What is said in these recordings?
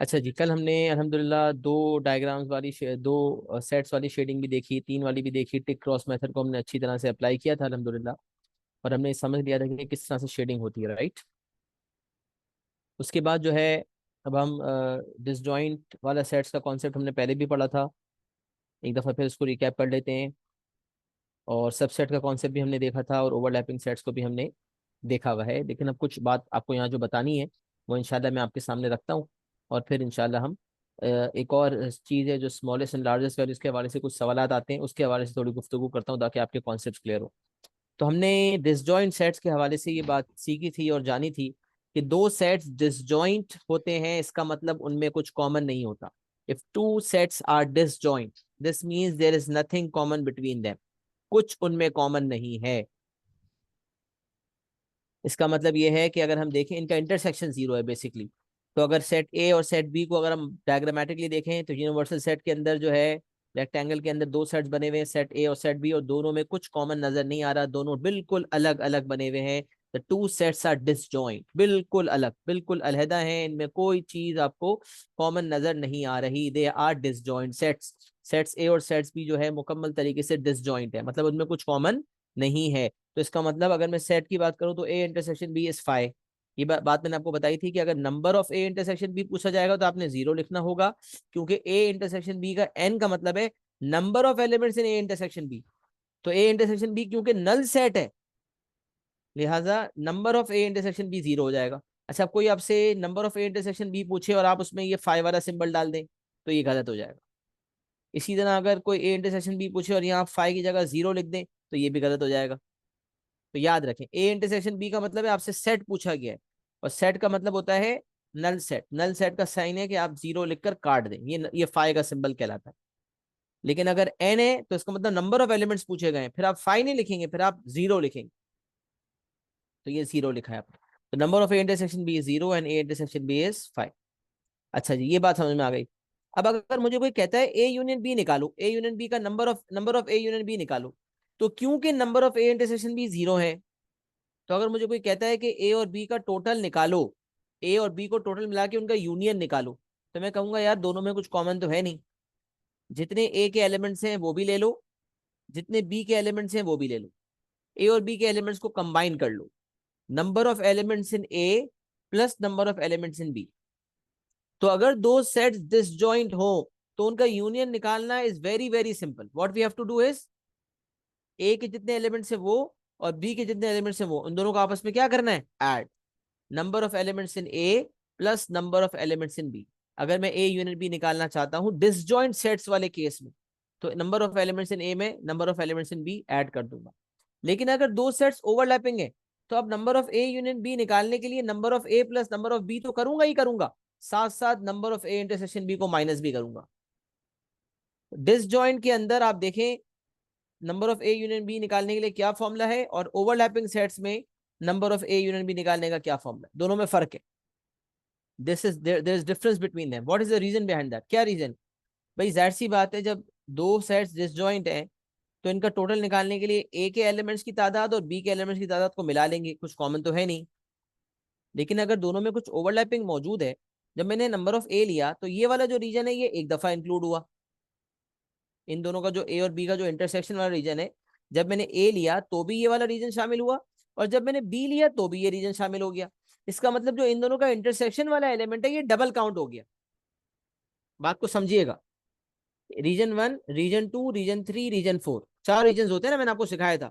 अच्छा जी, कल हमने अल्हम्दुलिल्लाह दो डायग्राम्स वाली दो सेट्स वाली शेडिंग भी देखी, तीन वाली भी देखी। टिक क्रॉस मेथड को हमने अच्छी तरह से अप्लाई किया था अल्हम्दुलिल्लाह, और हमने समझ लिया था कि किस तरह से शेडिंग होती है, राइट। उसके बाद जो है, अब हम डिसजॉइंट वाला सेट्स का कॉन्सेप्ट हमने पहले भी पढ़ा था। एक दफ़ा फिर उसको रिकैप कर लेते हैं। और सबसेट का कॉन्सेप्ट भी हमने देखा था, और ओवरलैपिंग सेट्स को भी हमने देखा हुआ है। लेकिन अब कुछ बात आपको यहाँ जो बतानी है वो इंशाल्लाह मैं आपके सामने रखता हूँ। और फिर इंशाल्लाह हम एक और चीज़ है जो स्मॉलेस्ट एंड लार्जेस्ट वैल्यूज के हवाले से कुछ सवालात आते हैं, उसके हवाले से थोड़ी गुफ्तगू करता हूँ ताकि आपके कॉन्सेप्ट क्लियर हो। तो हमने डिसजॉइंट सेट्स के हवाले से ये बात सीखी थी और जानी थी कि दो सेट्स डिसजॉइंट होते हैं, इसका मतलब उनमें कुछ कॉमन नहीं होता। If two sets are disjoint, this means there is nothing common between them. कुछ उनमें कॉमन नहीं है। इसका मतलब ये है कि अगर हम देखें, इनका इंटरसेक्शन जीरो है बेसिकली। तो अगर सेट ए और सेट बी को अगर हम डायग्रामेटिकली देखें तो यूनिवर्सल सेट के अंदर जो है, रेक्टेंगल के अंदर दो सेट्स बने हुए हैं, सेट ए और सेट बी, और दोनों में कुछ कॉमन नजर नहीं आ रहा, दोनों बिल्कुल अलग अलग बने हुए हैं। The two sets are disjoint, बिल्कुल अलग, बिल्कुल अलहदा हैं, इनमें कोई चीज आपको कॉमन नजर नहीं आ रही। They are disjoint sets. Sets A और सेट्स बी जो है मुकम्मल तरीके से डिसजॉइंट है, मतलब उनमें कुछ कॉमन नहीं है। तो इसका मतलब अगर मैं सेट की बात करूं तो A intersection B is five. ये बात मैंने आपको बताई थी कि अगर number of A intersection B पूछा जाएगा तो आपने जीरो लिखना होगा, क्योंकि ए इंटरसेक्शन बी का एन का मतलब है number of elements in A intersection B. तो ए इंटरसेक्शन बी क्योंकि नल सेट है, लिहाजा number of A intersection B zero हो जाएगा। अच्छा, अब कोई आपसे number of A intersection B पूछे और आप उसमें ये फाइव वाला सिंबल डाल दें तो ये गलत हो जाएगा। इसी तरह अगर कोई ए इंटरसेक्शन बी पूछे और यहाँ फाइव की जगह जीरो लिख दें तो ये भी गलत हो जाएगा। तो याद रखें, ए इंटरसेक्शन बी का मतलब है आपसे सेट पूछा गया है, और सेट का मतलब होता है नल सेट। नल सेट का साइन है कि आप जीरो लिखकर काट दें, ये फाइव का सिंबल कहलाता है। लेकिन अगर एन है तो इसका मतलब नंबर ऑफ एलिमेंट्स पूछे गए हैं, फिर आप फाइव नहीं लिखेंगे, फिर आप जीरो लिखेंगे। तो ये जीरो लिखा है आपने। तो number of A intersection B is zero and A intersection B is five. अच्छा जी, ये बात समझ में आ गई। अब अगर मुझे कोई कहता है ए यूनियन बी निकालो, ए यूनियन बी का number of A union B निकालो, तो क्योंकि number of A intersection B zero है, तो अगर मुझे कोई कहता है कि ए और बी का टोटल निकालो, ए और बी को टोटल मिला के उनका यूनियन निकालो, तो मैं कहूंगा यार दोनों में कुछ कॉमन तो है नहीं। जितने ए के एलिमेंट्स हैं वो भी ले लो, जितने बी के एलिमेंट्स हैं वो भी ले लो, ए और बी के एलिमेंट्स को कंबाइन कर लो। Number of elements in A plus number of elements in B. तो अगर दो सेट्स डिसजॉइंट हो तो उनका यूनियन निकालना is very very simple. What we have to do is, A के जितने एलिमेंट्स हैं वो और बी के जितने एलिमेंट्स हैं वो, उन दोनों को आपस में क्या करना है, add. Number of elements in A plus number of elements in B. अगर मैं ए यूनियन बी निकालना चाहता हूं डिसजॉइंट सेट्स वाले केस में, तो number of elements in A में number of elements in B add कर दूंगा। लेकिन अगर दो सेट्स ओवरलैपिंग है, तो अब number of A union B निकालने के लिए number of A plus number of B तो करूंगा ही करूंगा, साथ साथ number of A intersection B को माइनस भी करूंगा। डिसजॉइंट के अंदर आप देखें, number of A union B निकालने के लिए क्या फॉर्मूला है, और ओवरलैपिंग सेट्स में number of A union B निकालने का क्या फॉर्मूला है, दोनों में फर्क है। This is there is difference between them. What is the reason behind that, क्या रीजन। भाई जाहिर सी बात है, जब दो सेट्स डिसजॉइंट हैं तो इनका टोटल निकालने के लिए ए के एलिमेंट्स की तादाद और बी के एलिमेंट्स की तादाद को मिला लेंगे, कुछ कॉमन तो है नहीं। लेकिन अगर दोनों में कुछ ओवरलैपिंग मौजूद है, जब मैंने नंबर ऑफ ए लिया तो ये वाला जो रीजन है ये एक दफा इंक्लूड हुआ। इन दोनों का जो ए और बी का जो इंटरसेक्शन वाला रीजन है, जब मैंने ए लिया तो भी ये वाला रीजन शामिल हुआ, और जब मैंने बी लिया तो भी ये रीजन शामिल हो गया। इसका मतलब जो इन दोनों का इंटरसेक्शन वाला एलिमेंट है ये डबल काउंट हो गया। बात को समझिएगा, region one, region two, region three, region four, चार रीजन होते हैं ना, मैंने आपको सिखाया था।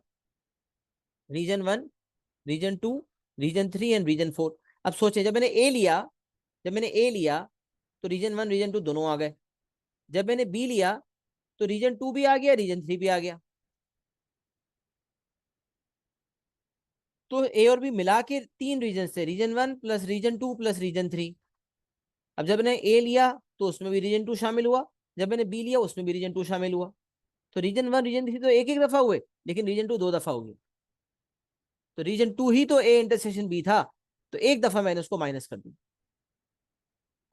Region one, region two, region three and region four. अब सोचें, जब मैंने ए लिया तो रीजन वन रीजन टू दोनों आ गए। जब मैंने बी लिया तो रीजन टू भी आ गया, रीजन थ्री भी आ गया। तो ए और बी मिला के तीन रीजन थे, region one plus region two plus region three. अब जब मैंने ए लिया तो उसमें भी रीजन टू शामिल हुआ, जब मैंने बी लिया उसमें भी रीजन टू शामिल हुआ। तो रीजन वन रीजन थ्री तो एक एक दफा हुए, लेकिन रीजन टू दो दफा हो गए। तो रीजन टू ही तो ए इंटरसेक्शन बी था, तो एक दफा मैंने उसको माइनस कर दिया।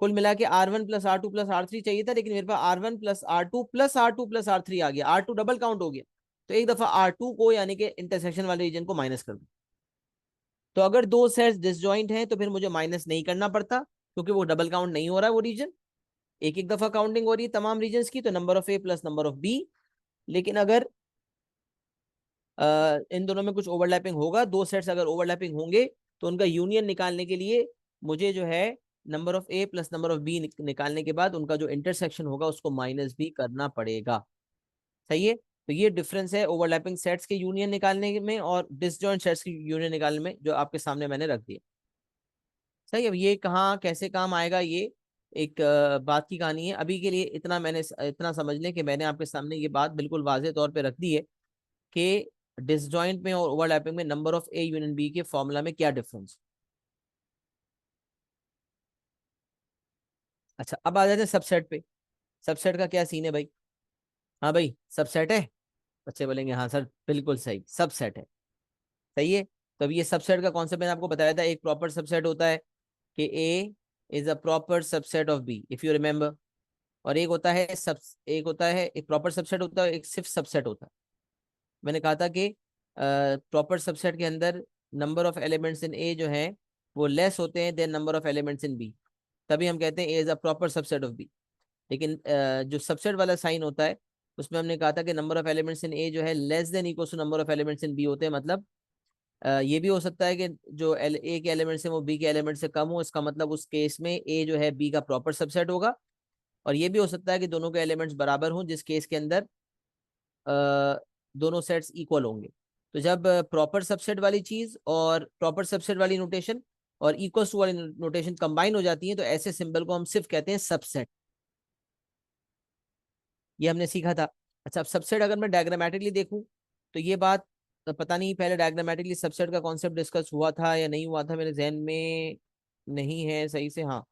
कुल मिला के R one plus R two plus R three चाहिए था, लेकिन मेरे पास R one plus R two plus R two plus R three आ गया, आर टू डबल काउंट हो गया। तो एक दफा आर टू को यानी कि इंटरसेक्शन वाले रीजन को माइनस कर दिया। तो अगर दो सेट्स डिसजॉइंट हैं तो फिर मुझे माइनस नहीं करना पड़ता, क्योंकि वो डबल काउंट नहीं हो रहा है वो रीजन, एक एक दफा काउंटिंग हो रही है तमाम रीजन्स की, तो number of A plus number of B. लेकिन अगर इन दोनों में कुछ ओवरलैपिंग होगा, दो सेट्स अगर ओवरलैपिंग होंगे, तो उनका यूनियन निकालने के लिए मुझे जो है number of A plus number of B निकालने के बाद उनका जो इंटरसेक्शन होगा उसको माइनस भी करना पड़ेगा। सही है। तो ये डिफरेंस है ओवरलैपिंग सेट्स के यूनियन निकालने में और डिसजॉइंट सेट्स की यूनियन निकालने में, जो आपके सामने मैंने रख दिया। सही है। अब ये कहाँ कैसे काम आएगा, ये एक बात की कहानी है। अभी के लिए इतना मैंने इतना समझ लें कि मैंने आपके सामने ये बात बिल्कुल वाज़ेह तौर पे रख दी है कि डिसजॉइंट में और ओवरलैपिंग में number of A union B के फॉर्मूला में क्या डिफरेंस। अच्छा, अब आ जाते हैं सबसेट पे। सबसेट का क्या सीन है भाई? हाँ भाई, सबसेट है। बच्चे बोलेंगे हाँ सर बिल्कुल सही, सबसेट है। सही है। तो अब ये सबसेट का कॉन्सेप्ट मैंने आपको बताया था, एक प्रॉपर सबसेट होता है कि A is a proper subset of B, if you remember. और एक होता है सब, एक होता है एक प्रॉपर सबसेट होता है, एक सिर्फ सबसेट होता है। मैंने कहा था कि प्रॉपर सबसेट के अंदर number of elements in A जो है वो लेस होते हैं than number of elements in B, तभी हम कहते हैं A is a proper subset of B. लेकिन जो सबसेट वाला साइन होता है उसमें हमने कहा था कि number of elements in A जो है less than equal to number of elements in B होते हैं। मतलब ये भी हो सकता है कि जो ए के एलिमेंट्स है वो बी के एलिमेंट से कम हो, इसका मतलब उस केस में ए जो है बी का प्रॉपर सबसेट होगा। और ये भी हो सकता है कि दोनों के एलिमेंट्स बराबर हों, जिस केस के अंदर दोनों सेट्स इक्वल होंगे। तो जब प्रॉपर सबसेट वाली चीज और प्रॉपर सबसेट वाली नोटेशन और इक्वल टू वाली नोटेशन कंबाइन हो जाती है, तो ऐसे सिंबल को हम सिर्फ कहते हैं सबसेट। ये हमने सीखा था। अच्छा, अब सबसेट अगर मैं डायग्रामेटिकली देखूं तो ये बात पता नहीं पहले डायग्रामेटिकली सबसेट का कॉन्सेप्ट डिस्कस हुआ था या नहीं हुआ था, मेरे जहन में नहीं है सही से। हाँ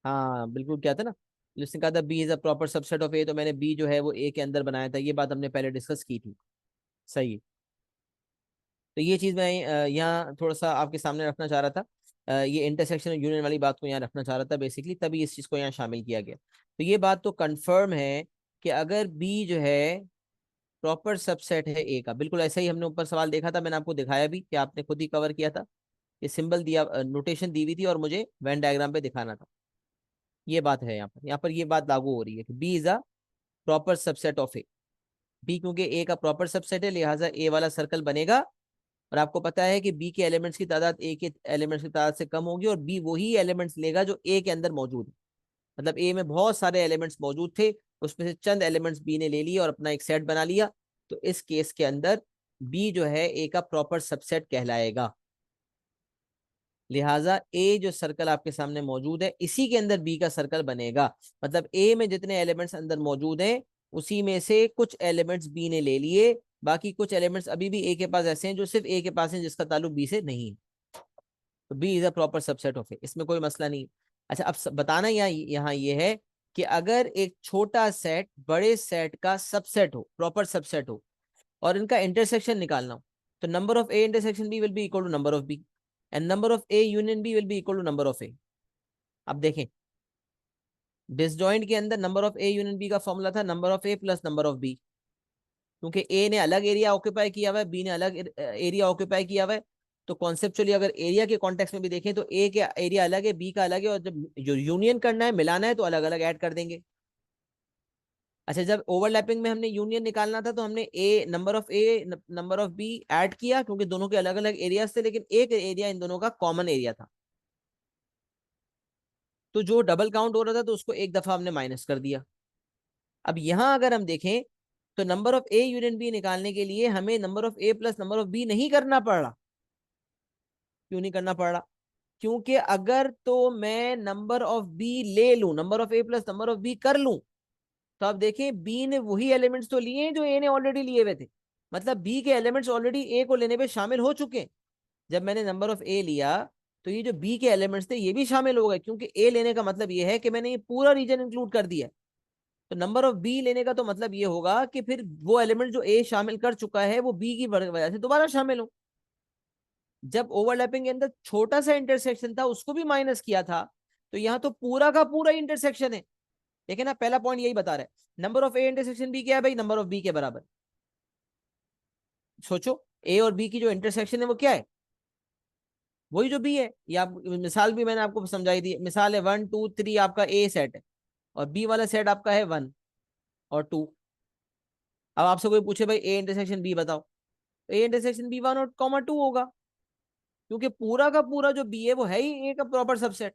हाँ बिल्कुल, क्या था ना, जिसने कहा था B is a proper subset of A, तो मैंने बी जो है वो ए के अंदर बनाया था, ये बात हमने पहले डिस्कस की थी। सही है। तो ये चीज मैं यहाँ थोड़ा सा आपके सामने रखना चाह रहा था। ये इंटरसेक्शन यूनियन वाली बात को यहाँ रखना चाह रहा था बेसिकली, तभी इस चीज को यहाँ शामिल किया गया। तो ये बात तो कंफर्म है कि अगर बी जो है प्रॉपर सबसेट है ए का, बिल्कुल ऐसा ही हमने ऊपर सवाल देखा था, मैंने आपको दिखाया भी कि आपने खुद ही कवर किया था। ये सिंबल दिया, नोटेशन दी हुई थी और मुझे वेन डायग्राम पे दिखाना था। ये बात है यहाँ पर ये बात लागू हो रही है कि B is a proper subset of A. B क्योंकि ए का प्रॉपर सबसेट है, लिहाजा ए वाला सर्कल बनेगा। और आपको पता है कि बी के एलिमेंट्स की तादाद ए के एलिमेंट्स की तादाद से कम होगी, और बी वही एलिमेंट्स लेगा जो ए के अंदर मौजूद है। मतलब ए में बहुत सारे एलिमेंट्स मौजूद थे, उसमें से चंद एलिमेंट्स बी ने ले लिए और अपना एक सेट बना लिया। तो इस केस के अंदर बी जो है ए का प्रॉपर सबसेट कहलाएगा। लिहाजा ए जो सर्कल आपके सामने मौजूद है इसी के अंदर बी का सर्कल बनेगा। मतलब ए में जितने एलिमेंट्स अंदर मौजूद हैं उसी में से कुछ एलिमेंट्स बी ने ले लिए, बाकी कुछ एलिमेंट्स अभी भी ए के पास ऐसे हैं जो सिर्फ ए के पास हैं, जिसका ताल्लुक बी से नहीं है। तो B is a proper subset of A, इसमें कोई मसला नहीं। अच्छा, अब बताना यहाँ ये है कि अगर एक छोटा सेट बड़े सेट का सबसेट हो, प्रॉपर सबसेट हो, और इनका इंटरसेक्शन निकालना हो, तो number of A intersection B will be equal to number of B, and number of A union B will be equal to number of A. अब देखें, डिसजॉइंट के अंदर number of A union B का formula था number of A plus number of B, क्योंकि A ने अलग area occupy किया हुआ है, बी ने अलग एरिया ऑक्यूपाई किया हुआ है। तो कॉन्सेप्चुअली अगर एरिया के कॉन्टेक्स्ट में भी देखें तो ए के एरिया अलग है, बी का अलग है, और जब जो यूनियन करना है, मिलाना है, तो अलग अलग ऐड कर देंगे। अच्छा, जब ओवरलैपिंग में हमने यूनियन निकालना था तो हमने ए नंबर ऑफ बी ऐड किया, क्योंकि दोनों के अलग अलग एरियाज थे, लेकिन एक एरिया इन दोनों का कॉमन एरिया था। तो जो डबल काउंट हो रहा था तो उसको एक दफा हमने माइनस कर दिया। अब यहां अगर हम देखें तो number of A union B निकालने के लिए हमें number of A plus number of B नहीं करना पड़ रहा। क्यों नहीं करना पड़ रहा? क्योंकि अगर तो मैं नंबर ऑफ बी ले लूं, number of A plus number of B कर लूं, तो आप देखें बी ने वही एलिमेंट्स तो लिए हैं जो ए ने ऑलरेडी लिए हुए थे। मतलब बी के एलिमेंट्स ऑलरेडी ए को लेने पे शामिल हो चुके हैं। जब मैंने नंबर ऑफ ए लिया तो ये जो बी के एलिमेंट्स थे ये भी शामिल हो गए, क्योंकि ए लेने का मतलब ये है कि मैंने ये पूरा रीजन इंक्लूड कर दिया। तो नंबर ऑफ बी लेने का तो मतलब ये होगा कि फिर वो एलिमेंट जो ए शामिल कर चुका है वो बी की वजह से दोबारा शामिल हो। जब ओवरलैपिंग के अंदर छोटा सा इंटरसेक्शन था उसको भी माइनस किया था, तो यहाँ तो पूरा का पूरा इंटरसेक्शन है। देखिए ना, पहला पॉइंट यही बता रहा है, number of A intersection B क्या है भाई? नंबर ऑफ बी के बराबर। सोचो, ए और बी की जो इंटरसेक्शन है वो क्या है? वही जो बी है। ये आप मिसाल भी मैंने आपको समझाई दी। मिसाल है 1 2 3 आपका ए सेट है, और बी वाला सेट आपका है 1 और 2। अब आपसे कोई पूछे भाई ए इंटरसेक्शन बी बताओ, ए इंटरसेक्शन बी 1 और 2 होगा, क्योंकि पूरा का पूरा जो बी है वो है ही ए का प्रॉपर सबसेट।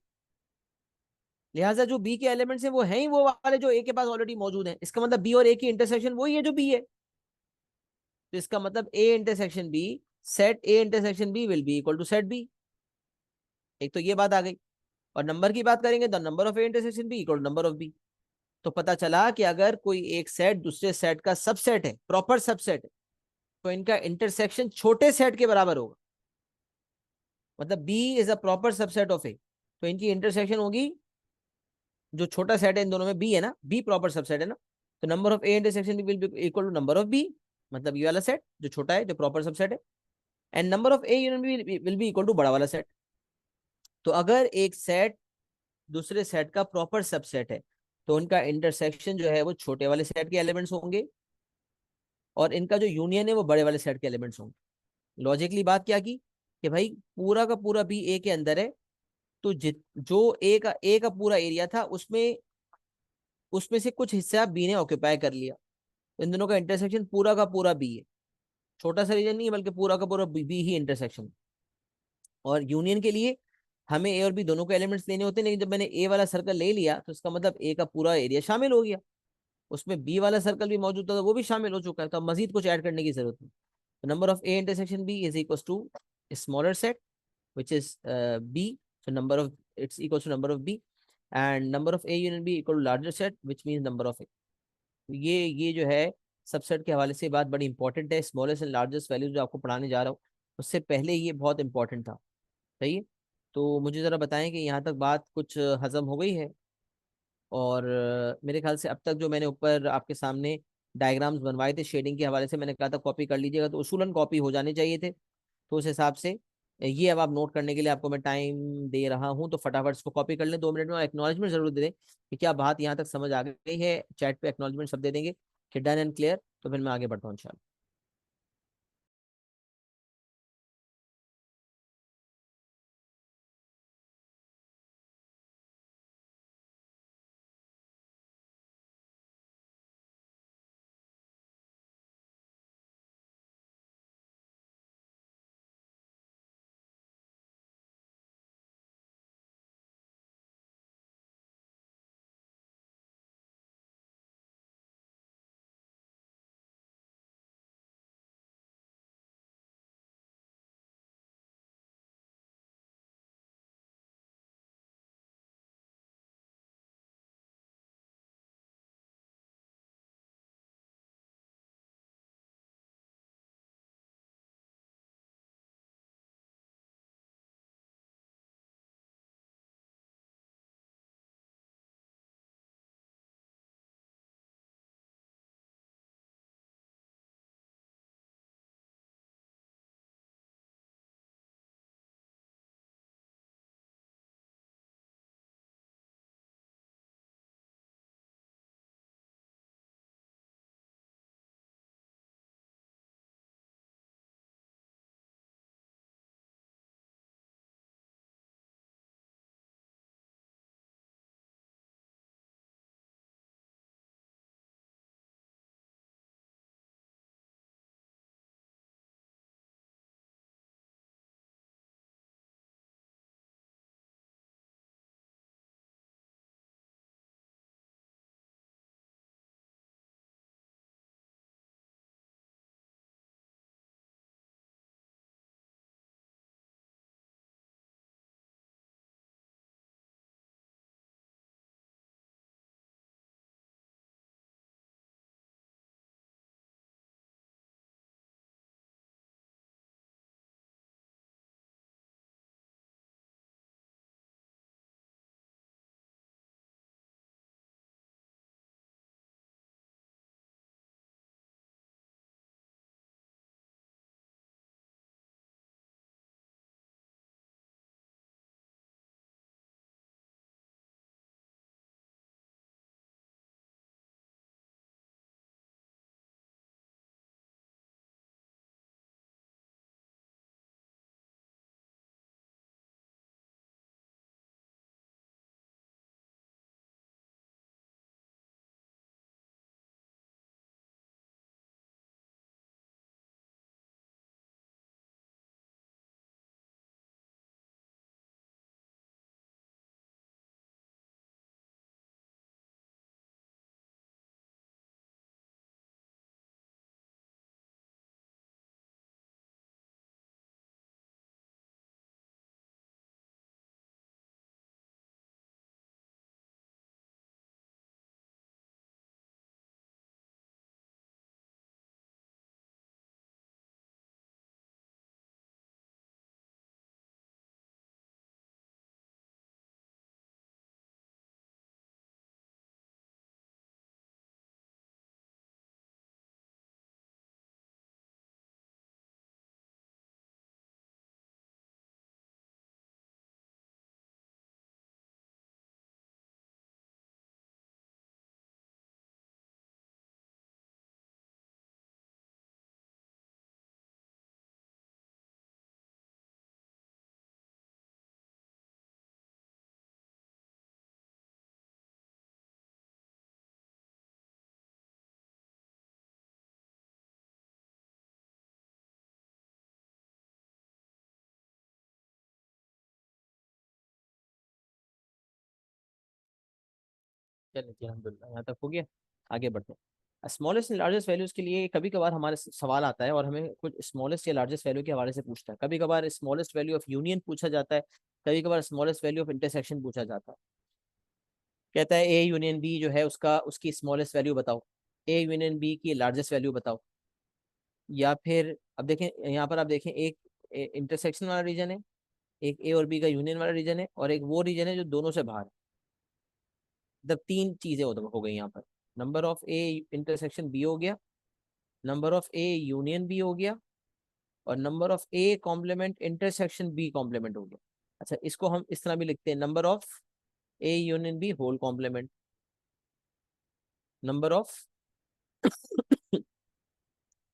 लिहाजा जो बी के एलिमेंट्स हैं वो है ही वो वाले जो ए के पास ऑलरेडी मौजूद है। इसका मतलब बी और ए की इंटरसेक्शन वही है जो बी है। तो इसका मतलब A intersection B, set A intersection B will be equal to set B. एक तो ये बात आ गई। और नंबर की बात करेंगे तो number of A intersection B equal to number of B. तो पता चला कि अगर कोई एक सेट दूसरे सेट का सबसेट है, प्रॉपर सबसेट है, तो इनका इंटरसेक्शन छोटे सेट के बराबर होगा। मतलब B is a proper subset of A, तो इनकी इंटरसेक्शन होगी, जो छोटा सेट है इन दोनों में बी है ना, बी प्रॉपर सबसेट है ना, तो number of A intersection will be equal to number of B, मतलब ये वाला सेट जो छोटा है जो प्रॉपर सबसेट है, and number of A union B will be equal to बड़ा वाला सेट। तो अगर एक सेट दूसरे सेट का प्रॉपर सबसेट है, तो उनका इंटरसेक्शन जो है वो छोटे वाले सेट के एलिमेंट्स होंगे, और इनका जो यूनियन है वो बड़े वाले सेट के एलिमेंट्स होंगे। लॉजिकली बात क्या की कि भाई पूरा का पूरा बी ए के अंदर है, तो जो ए का पूरा एरिया था उसमें उसमें से कुछ हिस्सा बी ने ऑक्यूपाई कर लिया। तो इन दोनों का इंटरसेक्शन पूरा का पूरा बी है, छोटा सा रीजन नहीं है बल्कि पूरा का पूरा बी ही इंटरसेक्शन। और यूनियन के लिए हमें ए और बी दोनों के एलिमेंट्स लेने होते हैं, लेकिन जब मैंने ए वाला सर्कल ले लिया तो इसका मतलब ए का पूरा एरिया शामिल हो गया, उसमें बी वाला सर्कल भी मौजूद था तो वो भी शामिल हो चुका है, तो अब मजीद कुछ ऐड करने की जरूरत नहीं। तो number of A intersection B is equal to smaller set which is b, so number of it's equals to number of b, and number of a union b equal to larger set which means number of a। ये जो है subset के हवाले से बात बड़ी important है। Smallest and largest value जो आपको पढ़ाने जा रहा हूँ उससे पहले ये बहुत इंपॉर्टेंट था। सही है। तो मुझे ज़रा बताएं कि यहाँ तक बात कुछ हजम हो गई है। और मेरे ख्याल से अब तक जो मैंने ऊपर आपके सामने डायग्राम्स बनवाए थे शेडिंग के हवाले से, मैंने कहा था कॉपी कर लीजिएगा, तो उसूलन कॉपी हो जाने चाहिए थे। तो उस हिसाब से ये अब आप नोट करने के लिए आपको मैं टाइम दे रहा हूं, तो फटाफट इसको कॉपी कर लें 2 मिनट में, और एक्नॉलेजमेंट जरूर दे दें कि क्या बात यहाँ तक समझ आ गई है। चैट पे एक्नॉलेजमेंट सब दे देंगे कि डन एंड क्लियर, तो फिर मैं आगे बढ़ता हूँ इंशाल्लाह। चलिए जी, अल्हम्दुलिल्लाह यहाँ तक हो गया। आगे बढ़ते हैं। स्मॉलेस्ट एंड लार्जेस्ट वैल्यूज के लिए कभी कभार हमारे सवाल आता है और हमें कुछ स्मॉलेस्ट या लार्जेस्ट वैल्यू के हवाले से पूछता है। कभी कभार स्मॉलेस्ट वैल्यू ऑफ यूनियन पूछा जाता है, कभी कभार स्मॉलेस्ट वैल्यू ऑफ इंटरसेक्शन पूछा जाता है। कहता है ए यूनियन बी जो है उसका उसकी स्मॉलेस्ट वैल्यू बताओ, ए यूनियन बी की लार्जेस्ट वैल्यू बताओ। या फिर अब देखें यहाँ पर, आप देखें एक इंटरसेक्शन वाला रीजन है, एक ए और बी का यूनियन वाला रीजन है, और एक वो रीजन है जो दोनों से बाहर है। मतलब तीन चीजें हो गई यहाँ पर। Number of A intersection B हो गया, number of A union B हो गया, और number of A complement intersection B complement हो गया। अच्छा, इसको हम इस तरह भी लिखते हैं, number of A union B whole complement, number of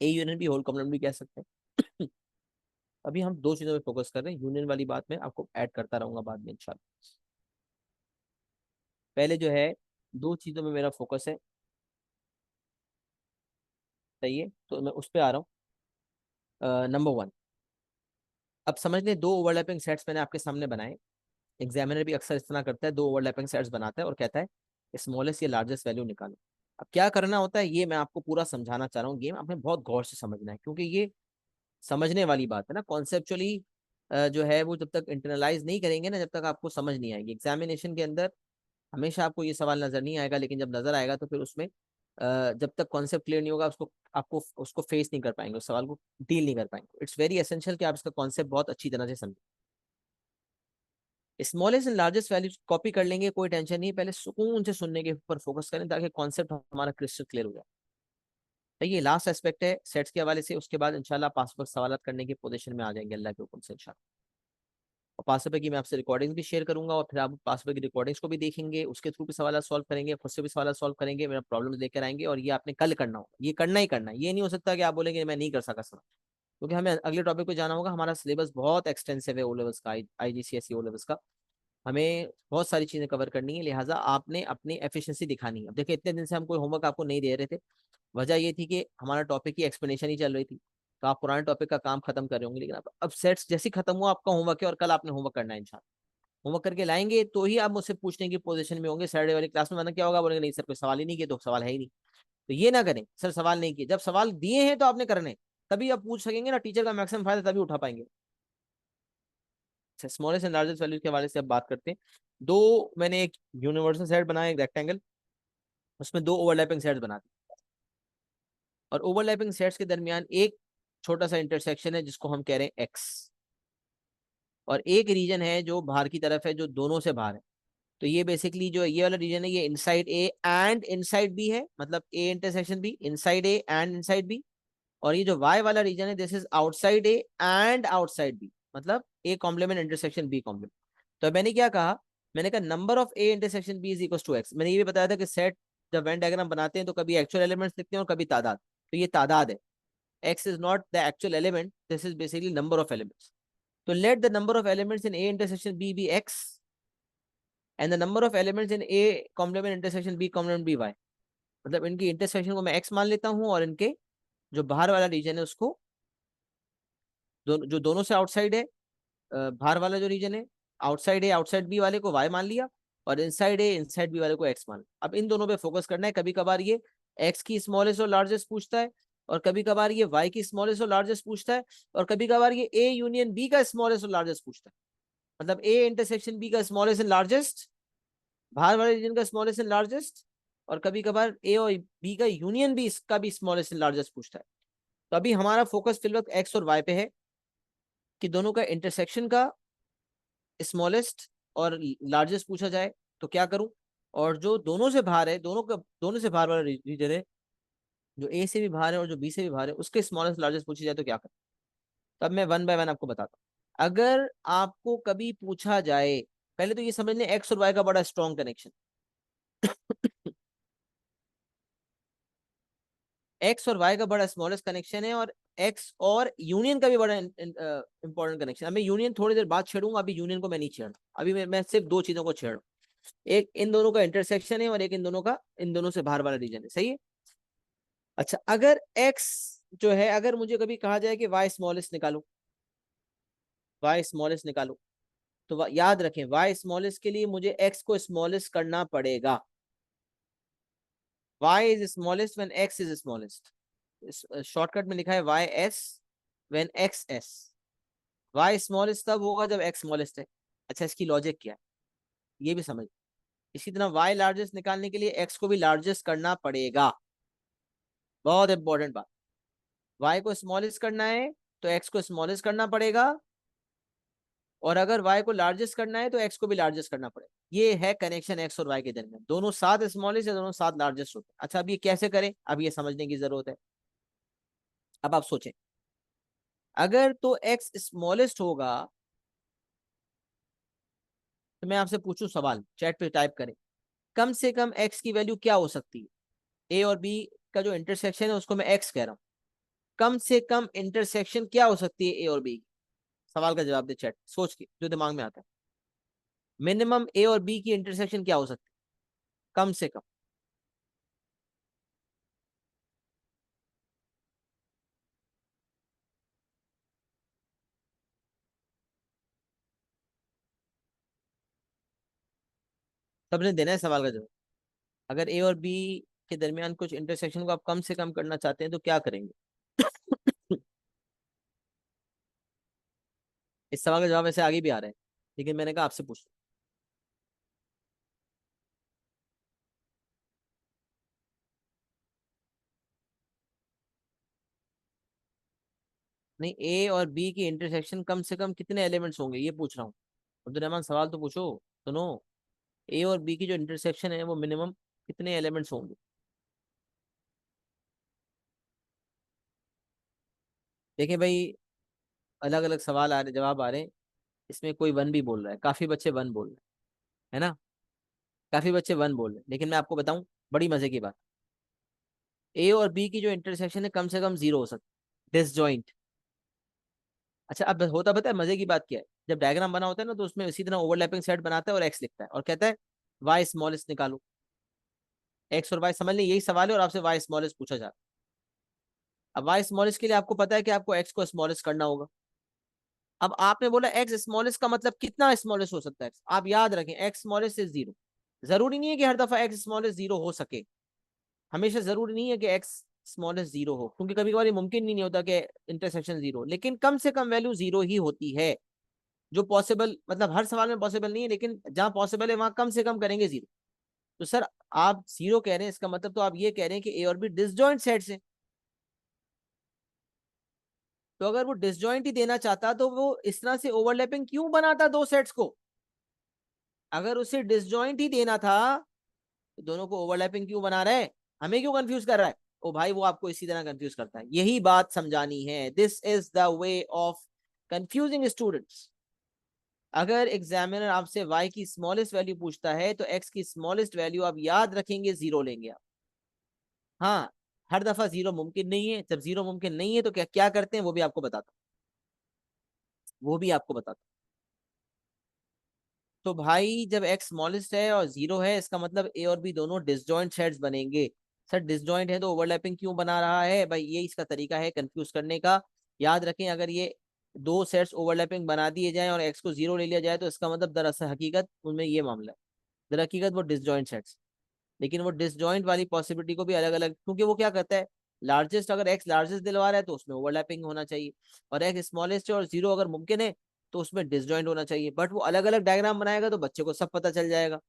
A union B whole complement भी कह सकते हैं। अभी हम दो चीजों पे फोकस कर रहे हैं, यूनियन वाली बात में आपको ऐड करता रहूंगा बाद में इंशाल्लाह। पहले जो है दो चीजों में मेरा फोकस है, सही है, तो मैं उस पर आ रहा हूँ। नंबर वन, अब समझ लें, दो ओवरलैपिंग सेट्स मैंने आपके सामने बनाए। एग्जामिनर भी अक्सर इस तरह करता है, दो ओवरलैपिंग सेट्स बनाता है और कहता है स्मॉलेस्ट या लार्जेस्ट वैल्यू निकालो। अब क्या करना होता है ये मैं आपको पूरा समझाना चाह रहा हूँ। गेम आपने बहुत गौर से समझना है, क्योंकि ये समझने वाली बात है ना, कॉन्सेप्चुअली जो है वो जब तक इंटरनलाइज नहीं करेंगे ना, जब तक आपको समझ नहीं आएगी। एग्जामिनेशन के अंदर हमेशा आपको ये सवाल नजर नहीं आएगा, लेकिन जब नजर आएगा तो फिर उसमें जब तक कॉन्सेप्ट क्लियर नहीं होगा उसको आपको उसको फेस नहीं कर पाएंगे, उस सवाल को डील नहीं कर पाएंगे। इट्स वेरी एसेंशियल कि आप इसका कॉन्सेप्ट बहुत अच्छी तरह से समझें। Smallest and largest value copy कर लेंगे, कोई टेंशन नहीं, पहले सुकून से सुनने के ऊपर फोकस करें ताकि कॉन्सेप्ट हमारा क्रिस्टल क्लियर हो जाए। तो ये लास्ट एस्पेक्ट है सेट्स के हवाले से, उसके बाद इंशाल्लाह पास पर सवाल करने की पोजीशन में आ जाएंगे अल्लाह के हुक्म से इंशाल्लाह। और पास पेपर की मैं आपसे रिकॉर्डिंग्स भी शेयर करूंगा, और फिर आप पास पेपर की रिकॉर्डिंग्स को भी देखेंगे, उसके थ्रू भी सवाल सॉल्व करेंगे, खुद से भी सवाल सॉल्व करेंगे, मेरा प्रॉब्लम्स लेकर आएंगे, और ये आपने कल करना होगा, ये करना ही करना है। ये नहीं हो सकता कि आप बोलेंगे मैं नहीं कर सका सर, क्योंकि हमें अगले टॉपिक पे जाना होगा। हमारा सिलेबस बहुत एक्सटेंसिव है ओ लेवल्स का, IGCSE ओ लेवल्स का, हमें बहुत सारी चीजें कवर करनी है, लिहाजा आपने अपनी एफिशिएंसी दिखानी है। अब देखिए, इतने दिन से हम कोई होमवर्क आपको नहीं दे रहे थे, वजह ये थी कि हमारा टॉपिक की एक्सप्लेनेशन ही चल रही थी, तो आप पुराने टॉपिक का काम खत्म कर रहे होंगे, लेकिन अब सेट्स जैसे खत्म हुआ आपका होमवर्क है, और कल आपने होमवर्क करना है इंशाल्लाह। होमवर्क करके लाएंगे तो ही आप मुझसे पूछने की पोजीशन में होंगे सैटरडे वाली क्लास में, वरना क्या होगा, बोलेंगे नहीं सर कोई सवाल ही नहीं किया, तो सवाल है ही नहीं। तो ये ना करें, सर सवाल नहीं किए, जब सवाल दिए हैं तो आपने करने, तभी आप पूछ सकेंगे ना, टीचर का मैक्सिमम फायदा तभी उठा पाएंगे। स्मॉलेस्ट एंड लार्जेस्ट वैल्यूज के हवाले से अब बात करते हैं। दो मैंने एक यूनिवर्सल सेट बनाया, एक रेक्टेंगल, उसमें दो ओवरलैपिंग सेट्स बना दिए, और ओवरलैपिंग सेट्स के दरमियान एक छोटा सा इंटरसेक्शन है जिसको हम कह रहे हैं एक्स, और एक रीजन है जो बाहर की तरफ है, जो दोनों से बाहर है। तो ये बेसिकली जो ये वाला रीजन है, ये inside A and inside B है, मतलब A intersection B, inside A and inside B. और ये जो वाई वाला रीजन है, this is outside A and outside B, मतलब A complement intersection B complement. तो मैंने क्या कहा, मैंने कहा number of A intersection B is equal to X. मैंने ये भी बताया था कि सेट जब वेन डायग्राम बनाते हैं तो कभी एक्चुअल एलिमेंट्स लिखते हैं और कभी तादाद, तो ये तादाद है। X is not the actual element, this is basically number of elements. तो let the number of elements in A intersection B be X, and the number of elements in A complement intersection B complement be Y. मतलब इनकी intersection को मैं x मान लेता हूँ, और इनके जो बाहर वाला रीजन है उसको, जो दोनों से आउटसाइड है, बाहर वाला जो रीजन है, आउटसाइड ए आउटसाइड बी वाले को वाई मान लिया, और इनसाइड ए इनसाइड बी वाले को एक्स मान लिया। अब इन दोनों पे फोकस करना है। कभी कभार ये एक्स की स्मॉलेस्ट और लार्जेस्ट पूछता है, और कभी कभार ये वाई की स्मॉलेस्ट और लार्जेस्ट पूछता है, और कभी कभार ये ए यूनियन बी का स्मॉलेस्ट और लार्जेस्ट पूछता है। मतलब ए इंटरसेक्शन बी का स्मॉलेस्ट एंड लार्जेस्ट, बाहर वाले रीजन का स्मॉलेस्ट एंड लार्जेस्ट, और कभी कभार ए और बी का यूनियन बी इसका भी स्मॉलेस्ट एंड लार्जेस्ट पूछता है। तो अभी हमारा फोकस फिल वक्त एक्स और वाई पे है, कि दोनों का इंटरसेक्शन का स्मॉलेस्ट और लार्जेस्ट पूछा जाए तो क्या करूं। और जो दोनों से बाहर है, दोनों से बाहर वाला रीजन है, जो ए से भी बाहर है और जो बी से भी बाहर है, उसके स्मॉलेस्ट लार्जेस्ट पूछी जाए तो क्या करें। तब मैं वन बाय वन आपको बताता हूँ। अगर आपको कभी पूछा जाए, पहले तो ये समझ लें एक्स और वाई का बड़ा स्ट्रॉन्ग कनेक्शन, एक्स और वाई का बड़ा स्मॉलेस्ट कनेक्शन है, और एक्स और यूनियन का भी बड़ा इंपॉर्टेंट कनेक्शन है। मैं यूनियन थोड़ी देर बाद छेड़ूंगा, अभी यूनियन को मैं नहीं छेड़, अभी मैं सिर्फ दो चीजों को छेड़, एक इन दोनों का इंटरसेक्शन है, और एक इन दोनों से बाहर वाला रीजन है, सही है। अच्छा, अगर x जो है, अगर मुझे कभी कहा जाए कि y स्मॉलेस्ट निकालो, y स्मॉलेस्ट निकालो, तो याद रखें y स्मॉलेस्ट के लिए मुझे x को स्मॉलेस्ट करना पड़ेगा। y is smallest when x is smallest. Shortcut में लिखा है y s when x s। y smallest तब होगा जब x स्मॉलेस्ट है। अच्छा, इसकी लॉजिक क्या है ये भी समझ। इसी तरह y लार्जेस्ट निकालने के लिए x को भी लार्जेस्ट करना पड़ेगा। बहुत इंपॉर्टेंट बात। y को स्मॉलेस्ट करना है तो x को स्मॉलेस्ट करना पड़ेगा, और अगर y को लार्जेस्ट करना है तो x को भी लार्जेस्ट करना पड़ेगा। ये है कनेक्शन x और y के दरमियान। दोनों साथ स्मॉलेस्ट है, दोनों साथ लार्जेस्ट होते हैं। अच्छा, अब ये कैसे करें, अब ये समझने की जरूरत है। अब आप सोचें, अगर तो x स्मॉलेस्ट होगा तो मैं आपसे पूछूं सवाल, चैट पे टाइप करें, कम से कम x की वैल्यू क्या हो सकती है। a और b का जो इंटरसेक्शन है उसको मैं x कह रहा हूं। कम से कम इंटरसेक्शन क्या हो सकती है a और b। सवाल का जवाब दे चैट, सोच के जो दिमाग में आता है। मिनिमम a और b की इंटरसेक्शन क्या हो सकती है कम से कम। सबने देना है सवाल का जवाब। अगर ए और बी के दरमियान कुछ इंटरसेक्शन को आप कम से कम करना चाहते हैं तो क्या करेंगे। इस सवाल का जवाब ऐसे आगे भी आ रहा है, लेकिन मैंने कहा आपसे पूछ। नहीं, ए और बी की इंटरसेक्शन कम से कम कितने एलिमेंट्स होंगे ये पूछ रहा हूँ। अब्दुल रहमान सवाल तो पूछो। सुनो, ए और बी की जो इंटरसेक्शन है वो मिनिमम कितने एलिमेंट्स होंगे। देखिए भाई, अलग अलग सवाल आ रहे, जवाब आ रहे हैं। इसमें कोई वन भी बोल रहा है, काफी बच्चे वन बोल रहे हैं, है ना। काफी बच्चे वन बोल रहे हैं, लेकिन मैं आपको बताऊं बड़ी मजे की बात। ए और बी की जो इंटरसेक्शन है कम से कम जीरो हो सकती है, डिसजॉइंट। अच्छा, अब होता पता है मजे की बात क्या है, जब डायग्राम बना होता है ना तो उसमें इसी तरह ओवरलैपिंग सेट बनाता है और एक्स लिखता है और कहता है वाई स्मॉलेस्ट निकालो। एक्स और वाई समझ लें यही सवाल है और आपसे वाई स्मॉलेस्ट पूछा जा रहा है। अब वाई स्मॉलेस्ट के लिए आपको पता है कि आपको एक्स को स्मॉलेस्ट करना होगा। अब आपने बोला एक्स स्मॉलेस्ट का मतलब कितना स्मॉलेस्ट हो सकता है। आप याद रखें एक्स स्मॉलेस्ट इज जीरो। जरूरी नहीं है कि हर दफा एक्स स्मॉलेस्ट जीरो हो सके। हमेशा जरूरी नहीं है कि एक्स स्मॉलेस्ट जीरो हो, क्योंकि कभी कभार मुमकिन नहीं होता कि इंटरसेक्शन जीरो, लेकिन कम से कम वैल्यू जीरो ही होती है। जो पॉसिबल, मतलब हर सवाल में पॉसिबल नहीं है, लेकिन जहां पॉसिबल है वहां कम से कम करेंगे जीरो। तो सर, आप जीरो कह रहे हैं, इसका मतलब तो आप ये कह रहे हैं कि ए और बी डिसजॉइंट सेट्स हैं। तो अगर वो डिसजॉइंट ही देना चाहता तो वो इस तरह से ओवरलैपिंग क्यों बनाता दो सेट्स को। अगर उसे डिसजॉइंट ही देना था तो दोनों को ओवरलैपिंग क्यों बना रहा है। हमें क्यों कंफ्यूज कर रहा है। ओ भाई, वो आपको इसी तरह कंफ्यूज करता है, यही बात समझानी है। This is the way of confusing students. अगर एग्जामिनर आपसे y की स्मॉलेस्ट वैल्यू पूछता है तो x की स्मॉलेस्ट वैल्यू आप याद रखेंगे जीरो लेंगे आप। हाँ, हर दफा जीरो मुमकिन नहीं है। जब जीरो मुमकिन नहीं है तो क्या क्या करते हैं वो भी आपको बताता हूँ, वो भी आपको बताता हूँ। तो भाई, जब x स्मॉलेस्ट है और जीरो है इसका मतलब a और b दोनों डिसजॉइंट सेट्स बनेंगे। सर, डिसजॉइंट है तो ओवरलैपिंग क्यों बना रहा है भाई, ये इसका तरीका है कंफ्यूज करने का। याद रखें, अगर ये दो सेट्स ओवरलैपिंग बना दिए जाएं और x को जीरो ले लिया जाए तो इसका मतलब दरअसल हकीकत उनमें ये मामला है। दर हकीकत वो डिसजॉइंट सेट्स। लेकिन वो डिसजॉइंट वाली पॉसिबिलिटी को भी अलग अलग, क्योंकि वो क्या करता है, लार्जेस्ट, अगर एक्स लार्जेस्ट दिलवा रहा है तो उसमें ओवरलैपिंग होना चाहिए, और एक्स स्मॉलेस्ट है और जीरो अगर मुमकिन है तो उसमें डिसजॉइंट होना चाहिए। बट वो अलग अलग डायग्राम बनाएगा तो बच्चे को सब पता चल जाएगा।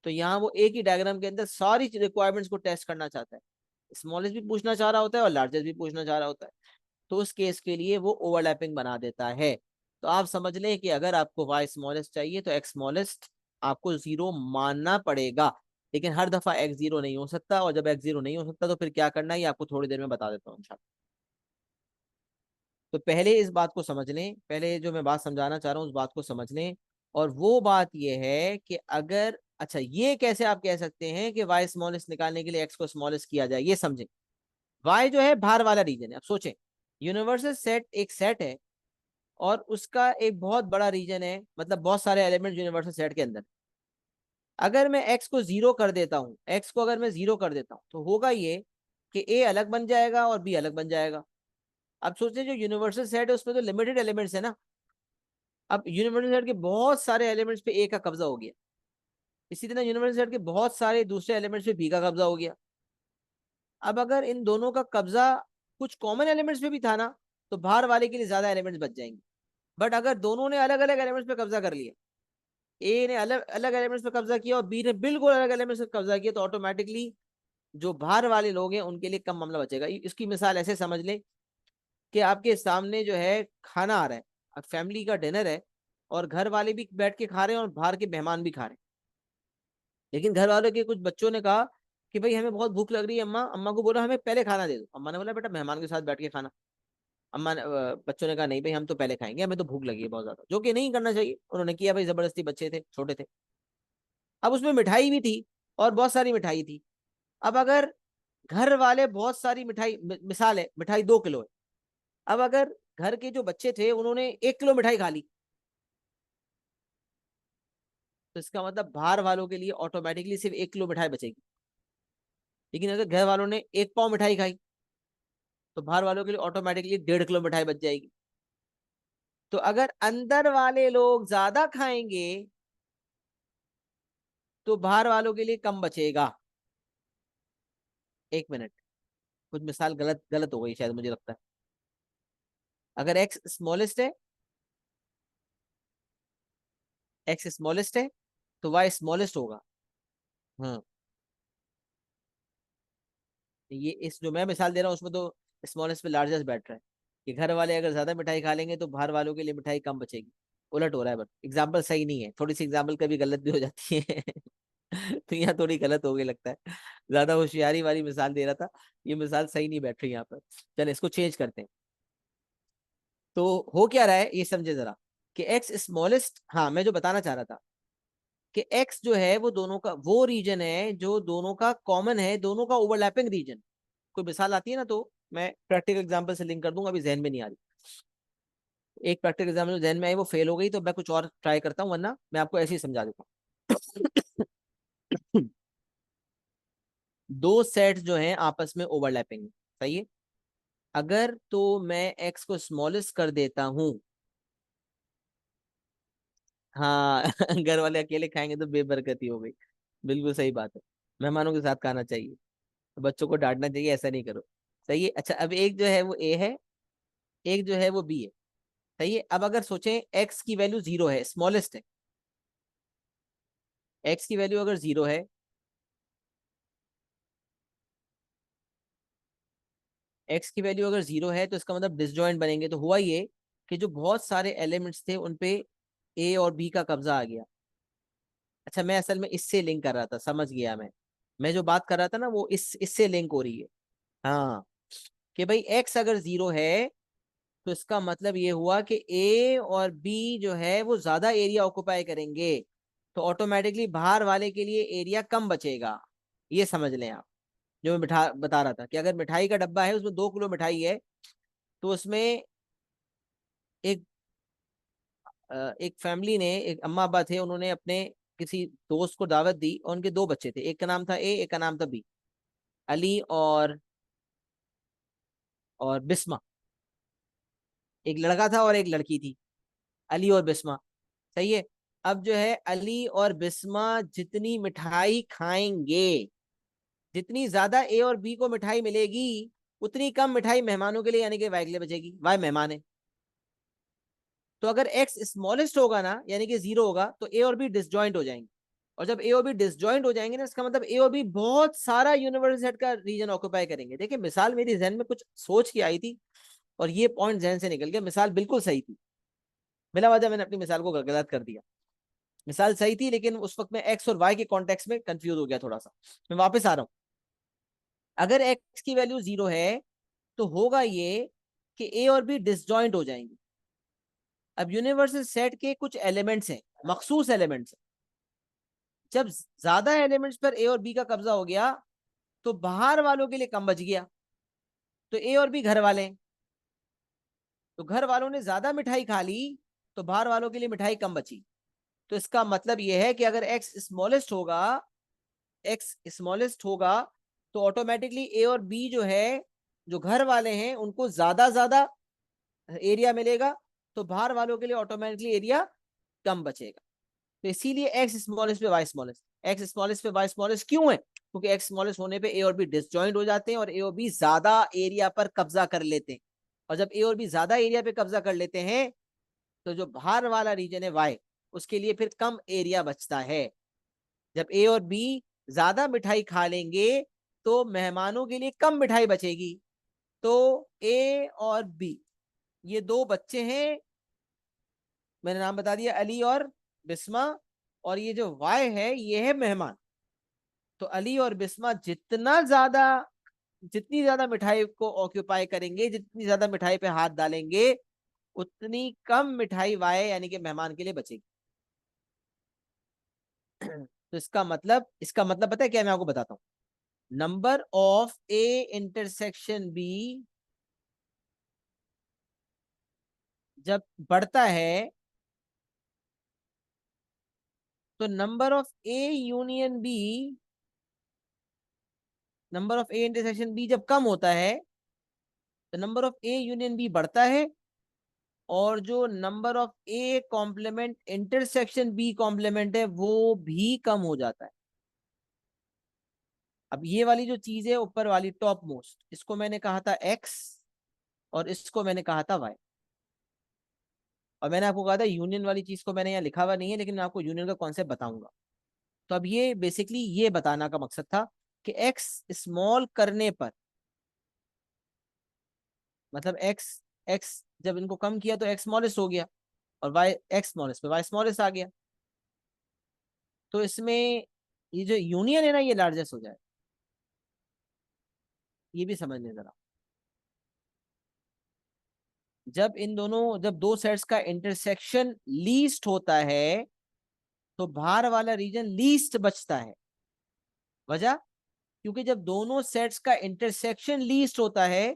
तो यहाँ वो एक ही डायग्राम के अंदर सारी रिक्वायरमेंट्स को टेस्ट करना चाहता है। स्मॉलेस्ट भी पूछना चाह रहा होता है और लार्जेस्ट भी पूछना चाह रहा होता है। तो उस केस के लिए वो ओवरलैपिंग बना देता है। तो आप समझ लें कि अगर आपको वाई स्मॉलेस्ट चाहिए तो एक्स स्मॉलेस्ट आपको जीरो मानना पड़ेगा। लेकिन हर दफा एक्स जीरो नहीं हो सकता, और जब एक्स जीरो नहीं हो सकता तो फिर क्या करना है ये आपको थोड़ी देर में बता देता हूँ इंशाल्लाह। तो पहले इस बात को समझ लें, पहले जो मैं बात समझाना चाह रहा हूँ उस बात को समझ लें। और वो बात ये है कि अगर, अच्छा, ये कैसे आप कह सकते हैं कि वाई स्मॉलेस्ट निकालने के लिए एक्स को स्मॉलेस्ट किया जाए, ये समझें। वाई जो है बाहर वाला रीजन है। आप सोचें, यूनिवर्सल सेट एक सेट है और उसका एक बहुत बड़ा रीजन है, मतलब बहुत सारे एलिमेंट यूनिवर्सल सेट के अंदर। अगर मैं एक्स को जीरो कर देता हूं, एक्स को अगर मैं जीरो कर देता हूं तो होगा ये कि ए अलग बन जाएगा और बी अलग बन जाएगा। अब सोचते, जो यूनिवर्सल सेट है उसमें तो लिमिटेड एलिमेंट्स है ना। अब यूनिवर्सल सेट के बहुत सारे एलिमेंट्स पे ए का कब्जा हो गया, इसी तरह यूनिवर्सल सेट के बहुत सारे दूसरे एलिमेंट्स पे बी का कब्जा हो गया। अब अगर इन दोनों का कब्जा कुछ कॉमन एलिमेंट्स पे भी था ना, तो बाहर वाले के लिए ज्यादा एलिमेंट्स बच जाएंगे। बट अगर दोनों ने अलग अलग एलिमेंट्स पे कब्जा कर लिया, ए ने अलग अलग एलिमेंट्स पे कब्जा किया और बी ने बिल्कुल अलग एलिमेंट्स पे कब्जा किया, तो ऑटोमेटिकली जो बाहर वाले लोग हैं उनके लिए कम मामला बचेगा। इसकी मिसाल ऐसे समझ लें कि आपके सामने जो है खाना आ रहा है, अब फैमिली का डिनर है, और घर वाले भी बैठ के खा रहे हैं और बाहर के मेहमान भी खा रहे हैं। लेकिन घर वालों के कुछ बच्चों ने कहा कि भाई हमें बहुत भूख लग रही है, अम्मा अम्मा को बोला हमें पहले खाना दे दो। अम्मा ने बोला बेटा मेहमान के साथ बैठ के खाना। बच्चों ने कहा नहीं भाई हम तो पहले खाएंगे, हमें तो भूख लगी है बहुत ज्यादा, जो कि नहीं करना चाहिए। उन्होंने किया भाई, जबरदस्ती, बच्चे थे, छोटे थे। अब उसमें मिठाई भी थी और बहुत सारी मिठाई थी। अब अगर घर वाले बहुत सारी मिठाई, मिसाल है मिठाई 2 किलो है, अब अगर घर के जो बच्चे थे उन्होंने 1 किलो मिठाई खा ली, तो इसका मतलब बाहर वालों के लिए ऑटोमेटिकली सिर्फ 1 किलो मिठाई बचेगी। लेकिन अगर घर वालों ने 1 पाव मिठाई खाई, तो बाहर वालों के लिए ऑटोमेटिकली 1.5 किलो मिठाई बच जाएगी। तो अगर अंदर वाले लोग ज्यादा खाएंगे, तो बाहर वालों के लिए कम बचेगा। 1 मिनट, कुछ मिसाल गलत गलत हो गई शायद, मुझे लगता है। अगर एक्स स्मॉलेस्ट है, एक्स स्मॉलेस्ट है, तो वाई स्मॉलेस्ट होगा। हाँ, ये इस जो मैं मिसाल दे रहा हूँ उसमें तो स्मॉलेस्ट पे लार्जेस्ट बैठ रहा है, कि घर वाले अगर ज्यादा मिठाई खा लेंगे तो बाहर वालों के लिए मिठाई कम बचेगी। उलट हो रहा है, बट एग्जाम्पल सही नहीं है, थोड़ी सी एग्जाम्पल कभी गलत भी हो जाती है। तो यहाँ थोड़ी गलत हो गई लगता है, ज्यादा होशियारी वाली मिसाल दे रहा था, ये मिसाल सही नहीं बैठ रही यहाँ पर। चल इसको चेंज करते हैं। तो हो क्या रहा है ये समझे जरा, कि एक्स स्मॉलेस्ट, हाँ मैं जो बताना चाह रहा था कि एक्स जो है वो दोनों का वो रीजन है जो दोनों का कॉमन है, दोनों का ओवरलैपिंग रीजन। कोई मिसाल आती है ना तो मैं प्रैक्टिकल एग्जांपल से लिंक कर दूंगा, अभी जहन में नहीं आ रही। एक प्रैक्टिकल एग्जाम्पल जहन में आई, वो फेल हो गई, तो मैं कुछ और ट्राई करता हूँ, वरना मैं आपको ऐसे ही समझा देता हूँ। दो सेट्स जो हैं आपस में ओवरलैपिंग, सही है। अगर तो मैं एक्स को स्मॉलेस्ट कर देता हूँ, हाँ, घर वाले अकेले खाएंगे तो बेबरकती हो गई। बिल्कुल सही बात है, मेहमानों के साथ खाना चाहिए, बच्चों को डांटना चाहिए ऐसा नहीं करो। सही है। अच्छा, अब एक जो है वो ए है, एक जो है वो बी है। सही है। अब अगर सोचें एक्स की वैल्यू 0 है, स्मॉलेस्ट है, एक्स की वैल्यू अगर 0 है, एक्स की वैल्यू अगर 0 है, तो इसका मतलब डिसजॉइंट बनेंगे। तो हुआ ये कि जो बहुत सारे एलिमेंट्स थे उन पे ए और बी का कब्जा आ गया। अच्छा, मैं असल में इससे लिंक कर रहा था, समझ गया मैं जो बात कर रहा था ना वो इससे लिंक हो रही है। हाँ, कि भाई एक्स अगर 0 है, तो इसका मतलब ये हुआ कि ए और बी जो है वो ज्यादा एरिया ऑक्युपाई करेंगे, तो ऑटोमेटिकली बाहर वाले के लिए एरिया कम बचेगा। ये समझ लें आप, जो मैं बता रहा था कि अगर मिठाई का डब्बा है उसमें 2 किलो मिठाई है, तो उसमें एक एक फैमिली ने, एक अम्मा अब्बा थे, उन्होंने अपने किसी दोस्त को दावत दी और उनके 2 बच्चे थे, एक का नाम था ए, एक का नाम था बी, अली और बिस्मा। एक लड़का था और एक लड़की थी, अली और बिस्मा। सही है। अब जो है अली और बिस्मा जितनी मिठाई खाएंगे, जितनी ज्यादा ए और बी को मिठाई मिलेगी, उतनी कम मिठाई मेहमानों के लिए, यानी कि वाई के लिए बचेगी, वाई मेहमान है। तो अगर एक्स स्मॉलेस्ट होगा ना, यानी कि 0 होगा, तो ए और बी डिसजॉइंट हो जाएंगे। और जब ए और बी डिसजॉइंट हो जाएंगे ना, इसका मतलब ए और बी बहुत सारा यूनिवर्सल सेट का रीजन ऑक्युपाई करेंगे। देखिए मिसाल मेरी जहन में कुछ सोच की आई थी, और ये पॉइंट जहन से निकल गया। मिसाल बिल्कुल सही थी, बिला वजह मैंने अपनी मिसाल को गलत कर दिया। मिसाल सही थी, लेकिन उस वक्त मैं एक्स और वाई के कॉन्टेक्स्ट में कंफ्यूज हो गया थोड़ा सा। मैं वापस आ रहा हूँ। अगर एक्स की वैल्यू 0 है, तो होगा ये कि ए और बी डिसजॉइंट हो जाएंगे। अब यूनिवर्सल सेट के कुछ एलिमेंट्स हैं, मखसूस एलिमेंट्स हैं। जब ज्यादा एलिमेंट्स पर ए और बी का कब्जा हो गया, तो बाहर वालों के लिए कम बच गया। तो ए और बी घर वाले हैं, तो घर वालों ने ज्यादा मिठाई खा ली, तो बाहर वालों के लिए मिठाई कम बची। तो इसका मतलब यह है कि अगर एक्स स्मॉलेस्ट होगा, एक्स स्मॉलेस्ट होगा, तो ऑटोमेटिकली ए और बी जो है, जो घर वाले हैं, उनको ज्यादा ज्यादा एरिया मिलेगा, तो बाहर वालों के लिए ऑटोमेटिकली एरिया कम बचेगा। तो इसीलिए एक्स स्मॉलेस्ट पे वाई स्मॉलेस्ट, एक्स स्मॉलेस्ट पे वाई स्मॉलेस्ट क्यों है? क्योंकि एक्स स्मॉलेस्ट होने पे ए और बी डिसजॉइंट हो जाते हैं और ए और बी ज्यादा एरिया पर कब्जा कर लेते हैं। और जब ए और बी ज्यादा एरिया पे कब्जा कर लेते हैं तो जो बाहर वाला रीजन है वाई, उसके लिए फिर कम एरिया बचता है। जब ए और बी ज्यादा मिठाई खा लेंगे तो मेहमानों के लिए कम मिठाई बचेगी। तो ए और बी, ये दो बच्चे हैं, मैंने नाम बता दिया अली और बिस्मा। और ये जो वाई है ये है मेहमान। तो अली और बिस्मा जितनी ज्यादा मिठाई को ऑक्यूपाई करेंगे, जितनी ज्यादा मिठाई पे हाथ डालेंगे, उतनी कम मिठाई वाई यानी कि मेहमान के लिए बचेगी। तो इसका मतलब पता है क्या, मैं आपको बताता हूँ। Number of A intersection B जब बढ़ता है तो number of A intersection B जब कम होता है तो number of A union B बढ़ता है। और जो number of A complement intersection B complement है वो भी कम हो जाता है। अब ये वाली जो चीज है ऊपर वाली टॉप मोस्ट, इसको मैंने कहा था एक्स और इसको मैंने कहा था वाई। और मैंने आपको कहा था यूनियन वाली चीज को मैंने यहाँ लिखा हुआ नहीं है, लेकिन मैं आपको यूनियन का कॉन्सेप्ट बताऊंगा। तो अब ये बेसिकली ये बताना का मकसद था कि एक्स स्मॉल करने पर, मतलब एक्स एक्स जब इनको कम किया तो एक्स स्मॉलेस्ट हो गया, और वाई एक्स स्मॉलेस्ट पे वाई स्मॉलेस्ट आ गया। तो इसमें ये जो यूनियन है ना ये लार्जेस्ट हो जाए, ये भी समझने जरा। जब दो सेट्स का इंटरसेक्शन लीस्ट होता है तो बाहर वाला रीजन लीस्ट बचता है। वजह, क्योंकि जब दोनों सेट्स का इंटरसेक्शन लीस्ट होता है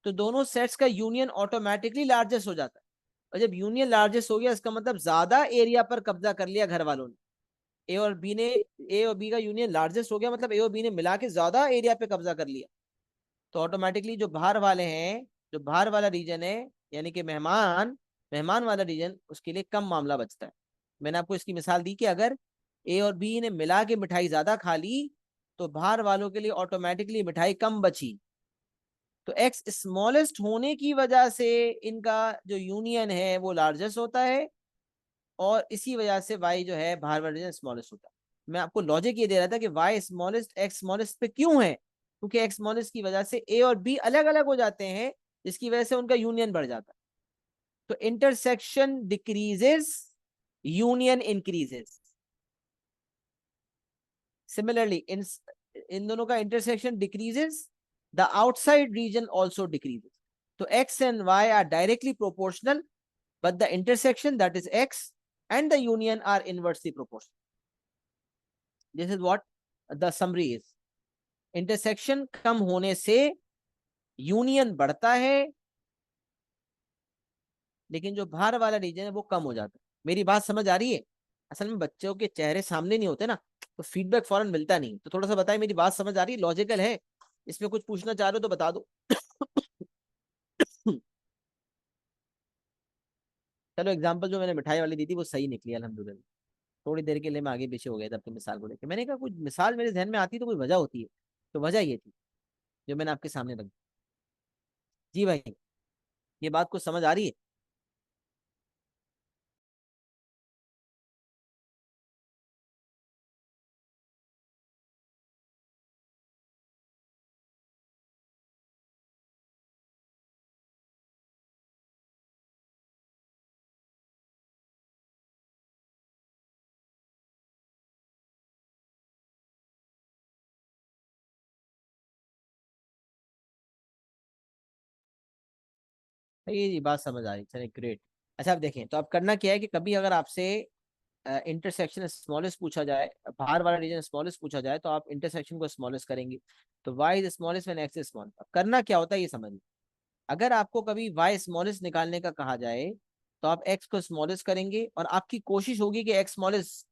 तो दोनों सेट्स का यूनियन ऑटोमेटिकली लार्जेस्ट हो जाता है। और जब यूनियन लार्जेस्ट हो गया इसका मतलब ज्यादा एरिया पर कब्जा कर लिया घर वालों ने। ए और बी का यूनियन लार्जेस्ट हो गया, मतलब ए और बी ने मिला के ज्यादा एरिया पे कब्जा कर लिया। तो ऑटोमेटिकली जो बाहर वाले हैं, जो बाहर वाला रीजन है, यानी कि मेहमान मेहमान वाला रीजन, उसके लिए कम मामला बचता है। मैंने आपको इसकी मिसाल दी कि अगर ए और बी ने मिला के मिठाई ज्यादा खा ली तो बाहर वालों के लिए ऑटोमेटिकली मिठाई कम बची। तो एक्स स्मॉलेस्ट होने की वजह से इनका जो यूनियन है वो लार्जेस्ट होता है, और इसी वजह से वाई जो है बाहर वाला रीजन स्मॉलेस्ट होता है। मैं आपको लॉजिक ये दे रहा था कि वाई स्मॉलेस्ट एक्स स्मॉलेस्ट पे क्यों है, क्योंकि एक्स स्मॉलेस्ट की वजह से ए और बी अलग अलग हो जाते हैं, जिसकी वजह से उनका यूनियन बढ़ जाता है। तो intersection decreases, union increases. Similarly इन दोनों का intersection decreases, the outside region also decreases. तो X and Y are directly proportional, but the intersection, that is x, and the union are inversely proportional. This is what the summary is. Intersection कम होने से union बढ़ता है, लेकिन जो बाहर वाला रीजन है वो कम हो जाता है। मेरी बात समझ आ रही है? असल में बच्चों के चेहरे सामने नहीं होते ना, तो फीडबैक फौरन मिलता नहीं। तो थोड़ा सा बताए मेरी बात समझ आ रही है? लॉजिकल है? इसमें कुछ पूछना चाह रहे हो तो बता दो। चलो, एग्जाम्पल जो मैंने मिठाई वाली दी थी वो सही निकली अल्हम्दुलिल्लाह। थोड़ी देर के लिए मैं आगे पीछे हो गया था अपनी मिसाल को लेकर। मैंने कहा कुछ मिसाल मेरे जहन में आती तो कोई वजह होती है, तो वजह ये थी जो मैंने आपके सामने रखी। जी भाई, ये बात कुछ समझ आ रही है? ये बात समझ आ रही, चलिए ग्रेट। अच्छा, आप देखें तो आप करना क्या है कि कभी अगर आपसे इंटरसेक्शन स्मॉलेस्ट पूछा जाए, बाहर वाला रीजन स्मॉलेस्ट पूछा जाए, तो आप इंटरसेक्शन को स्मॉलेस्ट करेंगे। तो y is smallest when x is small. करना क्या होता है ये समझिए। अगर आपको कभी वाई स्मॉलेस्ट निकालने का कहा जाए तो आप एक्स को स्मॉलेस्ट करेंगे और आपकी कोशिश होगी कि एक्स स्मॉलेस्ट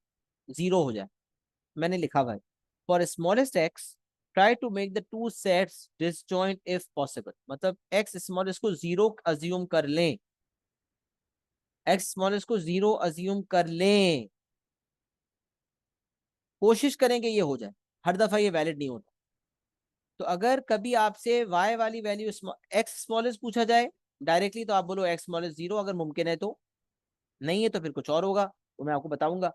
जीरो हो जाए। मैंने लिखा हुआ है, for smallest x try to make the two sets disjoint if possible. मतलब एक्स स्मॉलेस्ट को जीरो अज्यूम कर लें, एक्स स्मॉलेस्ट को जीरो अज्यूम कर लें, कोशिश करें कि ये हो जाए। हर दफा ये वैलिड नहीं होता। तो अगर कभी आपसे y वाली वैल्यू x स्मॉलेस्ट पूछा जाए डायरेक्टली, तो आप बोलो x स्मॉलेस्ट 0 अगर मुमकिन है तो, नहीं है तो फिर कुछ और होगा, वो मैं आपको बताऊंगा।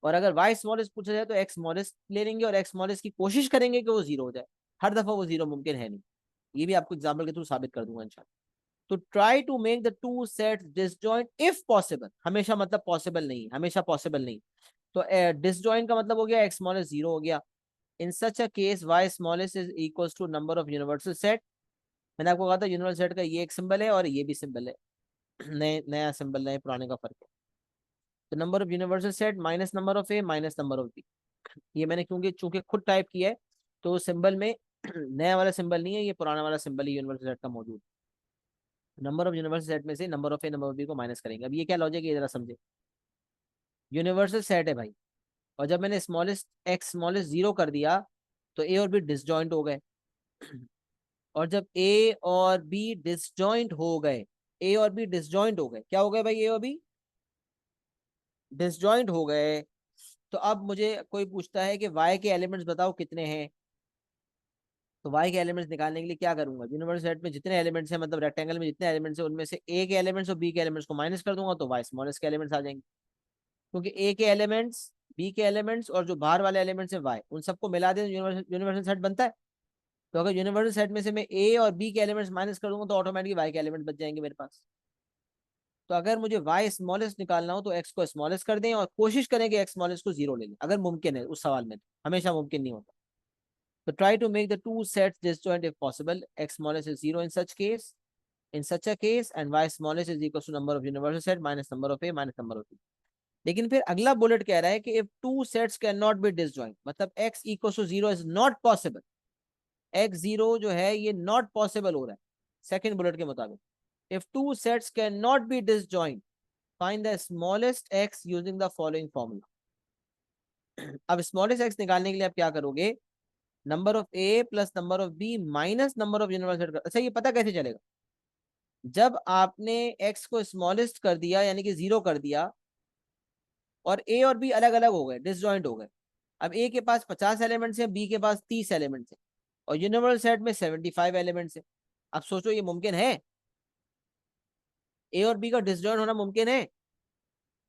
और अगर y स्मॉलेस्ट पूछा जाए तो x स्मॉलेस्ट ले लेंगे और x स्मॉलेस्ट की कोशिश करेंगे कि वो 0 हो जाए। हर दफा वो 0 मुमकिन है नहीं, ये भी आपको एग्जाम्पल के थ्रू साबित कर दूंगा इंशाल्लाह। तो try to make the two sets disjoint if possible, हमेशा मतलब पॉसिबल नहीं, हमेशा पॉसिबल नहीं। तो डिसजॉइंट का मतलब हो गया x स्मॉलेस्ट 0 हो गया। In such a case y smallest is equals to number of universal set. मैंने आपको कहा था यूनिवर्सल सेट का ये एक सिंबल है और ये भी सिंबल है। नए नया सिंबल नए पुराने का फर्क है। तो number of universal set minus number of A minus number of B. ये मैंने क्योंकि चूंकि खुद टाइप किया है, तो सिंबल में नया वाला सिंबल नहीं है, ये पुराना वाला सिंबल ही यूनिवर्सल सेट का मौजूद। नंबर ऑफ यूनिवर्सल सेट में से number of A number of B को माइनस करेंगे। अब ये क्या लॉजिक है, ये जरा समझे। यूनिवर्सल सेट है भाई, और जब मैंने स्मॉलेस्ट एक्स स्मॉलेस्ट 0 कर दिया तो ए और बी डिसजॉइंट हो गए। और जब ए और बी डिसजॉइंट हो गए, ए और बी डिसजॉइंट हो गए, क्या हो गए भाई, ए और बी डिसजॉइंट हो गए। तो अब मुझे कोई पूछता है कि वाई के एलिमेंट्स बताओ कितने हैं। तो वाई के एलिमेंट्स निकालने के लिए क्या करूंगा, यूनिवर्सल सेट में जितने एलिमेंट्स हैं, मतलब रेक्टेंगल में जितने एलिमेंट्स हैं, उनमें से ए के एलिमेंट्स और बी के एलिमेंट्स को माइनस कर दूंगा, तो वाई स्मॉलेस्ट के एलिमेंट्स आ जाएंगे। क्योंकि ए के एलिमेंट्स, बी के एलिमेंट्स और जो बाहर वाले एलिमेंट्स है वाई, उन सबको मिला दें यूनिवर्सल यूनिवर्सल सेट बनता है। तो अगर यूनिवर्सल सेट में से मैं ए और बी के एलिमेंट्स माइनस कर दूंगा तो ऑटोमेटिकली वाई के एलिमेंट बच जाएंगे मेरे पास। तो अगर मुझे वाई स्मॉलेस्ट निकालना हो तो एक्स को स्मॉलेस्ट कर दें और कोशिश करें कि एक्स स्मॉलेस्ट को 0 ले लें, अगर मुमकिन है उस सवाल में, हमेशा मुमकिन नहीं होता। तो try to make the two sets disjoint if possible, x smallest is 0 in such case, in such a case and y smallest is equals to number of universal set minus number of a minus number of b। लेकिन फिर अगला bullet कह रहा है कि if two sets cannot be disjoint, मतलब x equals to 0 is not possible, x 0 जो है ये not possible हो रहा है सेकंड बुलेट के मुताबिक। if two sets cannot be disjoint, find the smallest x using the following formula। अब स्मॉलेस्ट x निकालने के लिए आप क्या करोगे, number of a plus number of b minus number of universal. अच्छा ये पता कैसे चलेगा, जब आपने x को स्मॉलेस्ट कर दिया यानी कि 0 कर दिया और a और b अलग अलग हो गए, डिसजॉइंट हो गए। अब a के पास 50 एलिमेंट्स हैं, b के पास 30 एलिमेंट्स हैं, और यूनिवर्सल सेट में 75 एलिमेंट्स हैं। अब सोचो ये मुमकिन है, a और b का डिसजॉइंट होना मुमकिन है।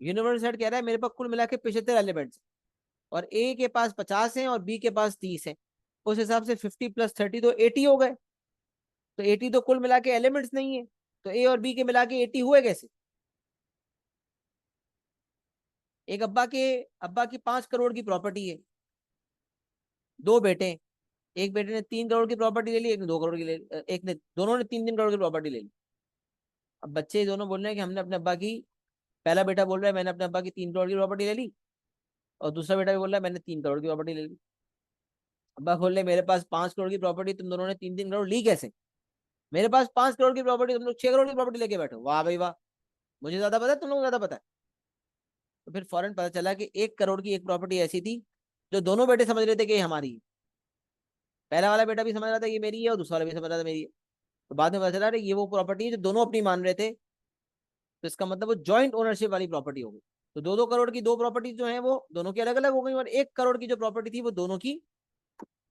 यूनिवर्सल सेट कह रहा है मेरे पास कुल मिला के 75 एलिमेंट्स, और a के पास 50 हैं और b के पास 30 हैं। उस हिसाब से 50 प्लस 30 तो 80 हो गए। तो 80 तो कुल मिला के एलिमेंट्स नहीं है, तो a और b के मिला के 80 हुए कैसे। एक अब्बा की 5 करोड़ की प्रॉपर्टी है, दो बेटे, एक बेटे ने 3 करोड़ की प्रॉपर्टी ले ली, एक ने 2 करोड़ की ले ली, एक ने, दोनों ने 3-3 करोड़ की प्रॉपर्टी ले ली। अब बच्चे दोनों बोल रहे हैं कि हमने अपने अब्बा की, पहला बेटा बोल रहा है मैंने अपने अब्बा की 3 करोड़ की प्रॉपर्टी ले ली, और दूसरा बेटा भी बोल रहा है मैंने 3 करोड़ की प्रॉपर्टी ले ली। अब्बा बोल रहे मेरे पास 5 करोड़ की प्रॉपर्टी, तुम दोनों ने 3-3 करोड़ ली कैसे। मेरे पास 5 करोड़ की प्रॉपर्टी, तुम लोग 6 करोड़ की प्रॉपर्टी लेके बैठो, वाह भाई वाह, मुझे ज्यादा पता है तुम लोग ज्यादा पता है। तो फिर फौरन पता चला कि 1 करोड़ की एक प्रॉपर्टी ऐसी थी जो दोनों बेटे समझ रहे थे कि ये हमारी है। पहला वाला बेटा भी समझ रहा था ये मेरी है, और दूसरा वाला भी समझ रहा था मेरी है। तो बाद में पता चला ये वो प्रॉपर्टी है जो दोनों अपनी मान रहे थे, तो इसका मतलब वो जॉइंट ओनरशिप वाली प्रॉपर्टी हो गई। तो 2-2 करोड़ की दो प्रॉपर्टी जो है वो दोनों की अलग अलग हो गई, और 1 करोड़ की जो प्रॉपर्टी थी वो दोनों की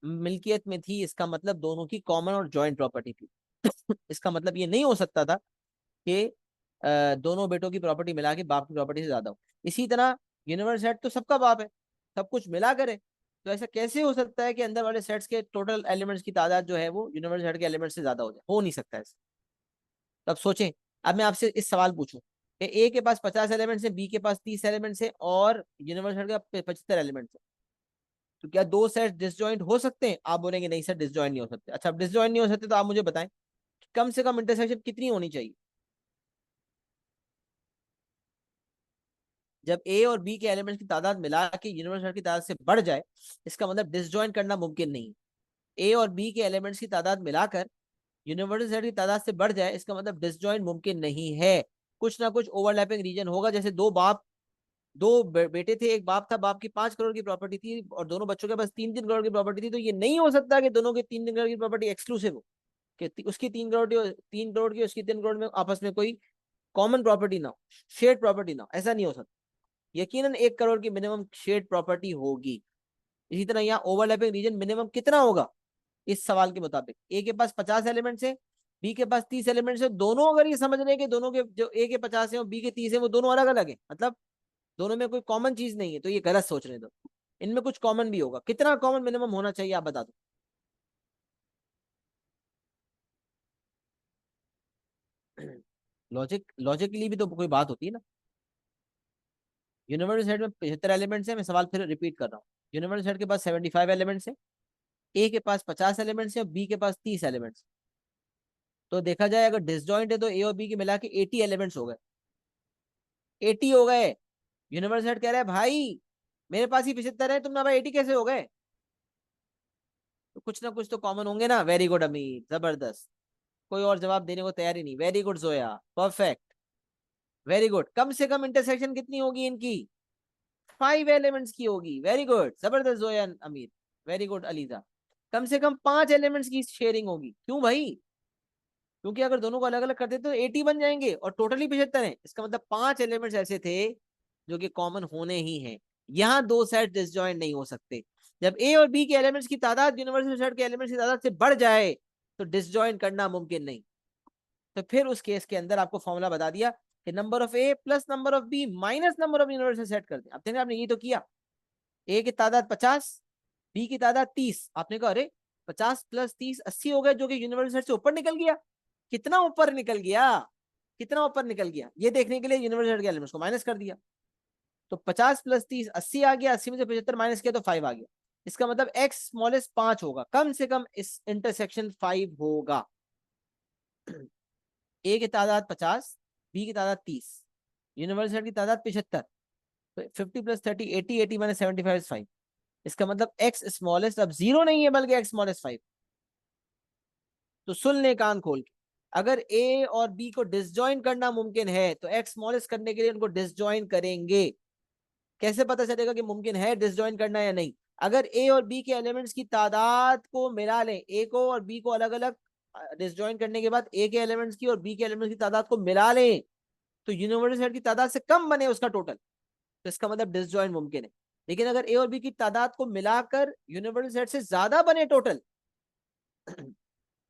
मिल्कियत में थी, इसका मतलब दोनों की कॉमन और जॉइंट प्रॉपर्टी थी। इसका मतलब ये नहीं हो सकता था कि दोनों बेटों की प्रॉपर्टी मिला के बाप की प्रॉपर्टी से ज्यादा हो। इसी तरह यूनिवर्सल सेट तो सबका बाप है, सब कुछ मिला करे, तो ऐसा कैसे हो सकता है कि अंदर वाले सेट्स के टोटल एलिमेंट्स की तादाद जो है वो यूनिवर्सल सेट के एलिमेंट्स से ज्यादा हो जाए, हो नहीं सकता ऐसा। तब सोचें, अब मैं आपसे इस सवाल पूछूं कि ए के पास 50 एलिमेंट्स है, बी के पास 30 एलिमेंट्स है, और यूनिवर्सल सेट का 75 एलिमेंट्स है, तो क्या दो सेट डिसजॉइंट हो सकते हैं। आप बोलेंगे नहीं सर डिसजॉइंट नहीं हो सकते। अच्छा, अब डिसजॉइंट नहीं हो सकते तो आप मुझे बताएं कम से कम इंटरसेक्शन कितनी होनी चाहिए। जब ए और बी के एलिमेंट्स की तादाद मिला के यूनिवर्सल की तादाद से बढ़ जाए, इसका मतलब डिसजॉइंट करना मुमकिन नहीं है। ए और बी के एलिमेंट्स की तादाद मिलाकर यूनिवर्सल सेट की तादाद से बढ़ जाए, इसका मतलब डिसजॉइंट मुमकिन नहीं है। कुछ ना कुछ ओवरलैपिंग रीजन होगा, जैसे दो बाप, बेटे थे, एक बाप था, बाप की 5 करोड़ की प्रॉपर्टी थी और दोनों बच्चों के पास 3-3 करोड़ की प्रॉपर्टी थी। तो ये नहीं हो सकता कि दोनों के 3-3 करोड़ की प्रॉपर्टी एक्सक्लूसिव हो, कि उसकी 3 करोड़ की उसकी 3 करोड़ में आपस में कोई कॉमन प्रॉपर्टी ना हो, शेयर्ड प्रॉपर्टी ना हो, ऐसा नहीं हो सकता। यकीनन 1 करोड़ की मिनिमम शेयर्ड प्रॉपर्टी होगी। इसी तरह यहाँ ओवरलैपिंग रीजन मिनिमम कितना होगा इस सवाल के मुताबिक? ए के पास 50 एलिमेंट्स है, बी के पास 30 एलिमेंट्स है, दोनों अगर ये समझ रहे हैं कि दोनों के जो ए के 50 है और बी के 30 है वो दोनों अलग अलग है, मतलब दोनों में कोई कॉमन चीज नहीं है, तो ये गलत सोच रहे हैं। तो इनमें कुछ कॉमन भी होगा, कितना कॉमन मिनिमम होना चाहिए आप बता दो। लॉजिक लॉजिक के लिए भी तो कोई बात होती है ना। यूनिवर्सल सेट में 75 एलिमेंट्स है, मैं सवाल फिर रिपीट कर रहा हूँ। यूनिवर्सल सेट के पास 75 एलिमेंट्स है, ए के पास 50 एलिमेंट्स है और बी के पास 30 एलिमेंट्स। तो देखा जाए अगर डिसजॉइंट है तो ए और बी के मिला के 80 एलिमेंट्स हो गए, 80 हो गए। यूनिवर्सल सेट कह रहा है भाई मेरे पास ही 75 है, तुम भाई 80 कैसे हो गए? तो कुछ ना कुछ तो कॉमन होंगे ना। वेरी गुड अमीर, जबरदस्त। कोई और जवाब देने को तैयार ही नहीं। Very good Zoya, perfect, very good. कम से कम इंटरसेक्शन कितनी होगी इनकी? 5 एलिमेंट्स की होगी। वेरी गुड, जबरदस्त जोया अमीर, वेरी गुड अलीजा। कम से कम 5 एलिमेंट्स की शेयरिंग होगी। क्यों भाई? क्योंकि अगर दोनों को अलग अलग कर देते तो 80 बन जाएंगे और टोटली 75 है। इसका मतलब 5 एलिमेंट्स ऐसे थे जो कि कॉमन होने ही हैं। यहाँ दो सेट डिसजॉइंट नहीं हो सकते। जब ए और बी के एलिमेंट्स की तादाद यूनिवर्सल सेट के एलिमेंट्स की तादाद से बढ़ जाए तो डिसजॉइंट करना मुमकिन नहीं। तो फिर उस केस के अंदर आपको फॉर्मूला बता दिया कि number of A plus number of B minus number of universal set कर दे। अब देखिए आपने ये तो किया, ए की तादाद 50, बी की तादाद 30, आपने कहा अरे 50 प्लस 30 80 हो गए, जो कि यूनिवर्सल सेट से ऊपर निकल गया। कितना ऊपर निकल गया? कितना ऊपर निकल गया ये देखने के लिए यूनिवर्सल सेट के एलिमेंट्स को माइनस कर दिया। तो 50 प्लस 30 80 आ गया, 80 में से 75 माइनस किया तो 5 आ गया। इसका मतलब एक्स स्मॉलेस्ट 5 होगा, कम से कम इस इंटरसेक्शन 5 होगा। ए की तादाद 50, बी की तादाद 30, यूनिवर्सल सेट की तादाद 75। तो 50 प्लस 30 80, 80 माइनस 75 इज 5। इसका मतलब एक्स स्मॉलेस्ट अब 0 नहीं है बल्कि एक्स स्मॉलेस्ट 5। तो सुन ले कान खोल के, अगर ए और बी को डिसजॉइन करना मुमकिन है तो एक्स स्मॉलेस्ट करने के लिए उनको डिसजॉइन करेंगे। कैसे पता चलेगा कि मुमकिन है डिसजॉइन करना या नहीं? अगर ए और बी के एलिमेंट्स की तादाद को मिला लें, ए को और बी को अलग अलग डिसजॉइन करने के बाद ए के एलिमेंट्स की और बी के एलिमेंट्स की तादाद को मिला लें तो यूनिवर्सल सेट की तादाद से कम बने उसका टोटल, तो इसका मतलब डिसजॉइन मुमकिन है। लेकिन अगर ए और बी की तादाद को मिलाकर यूनिवर्सल सेट से ज्यादा बने टोटल,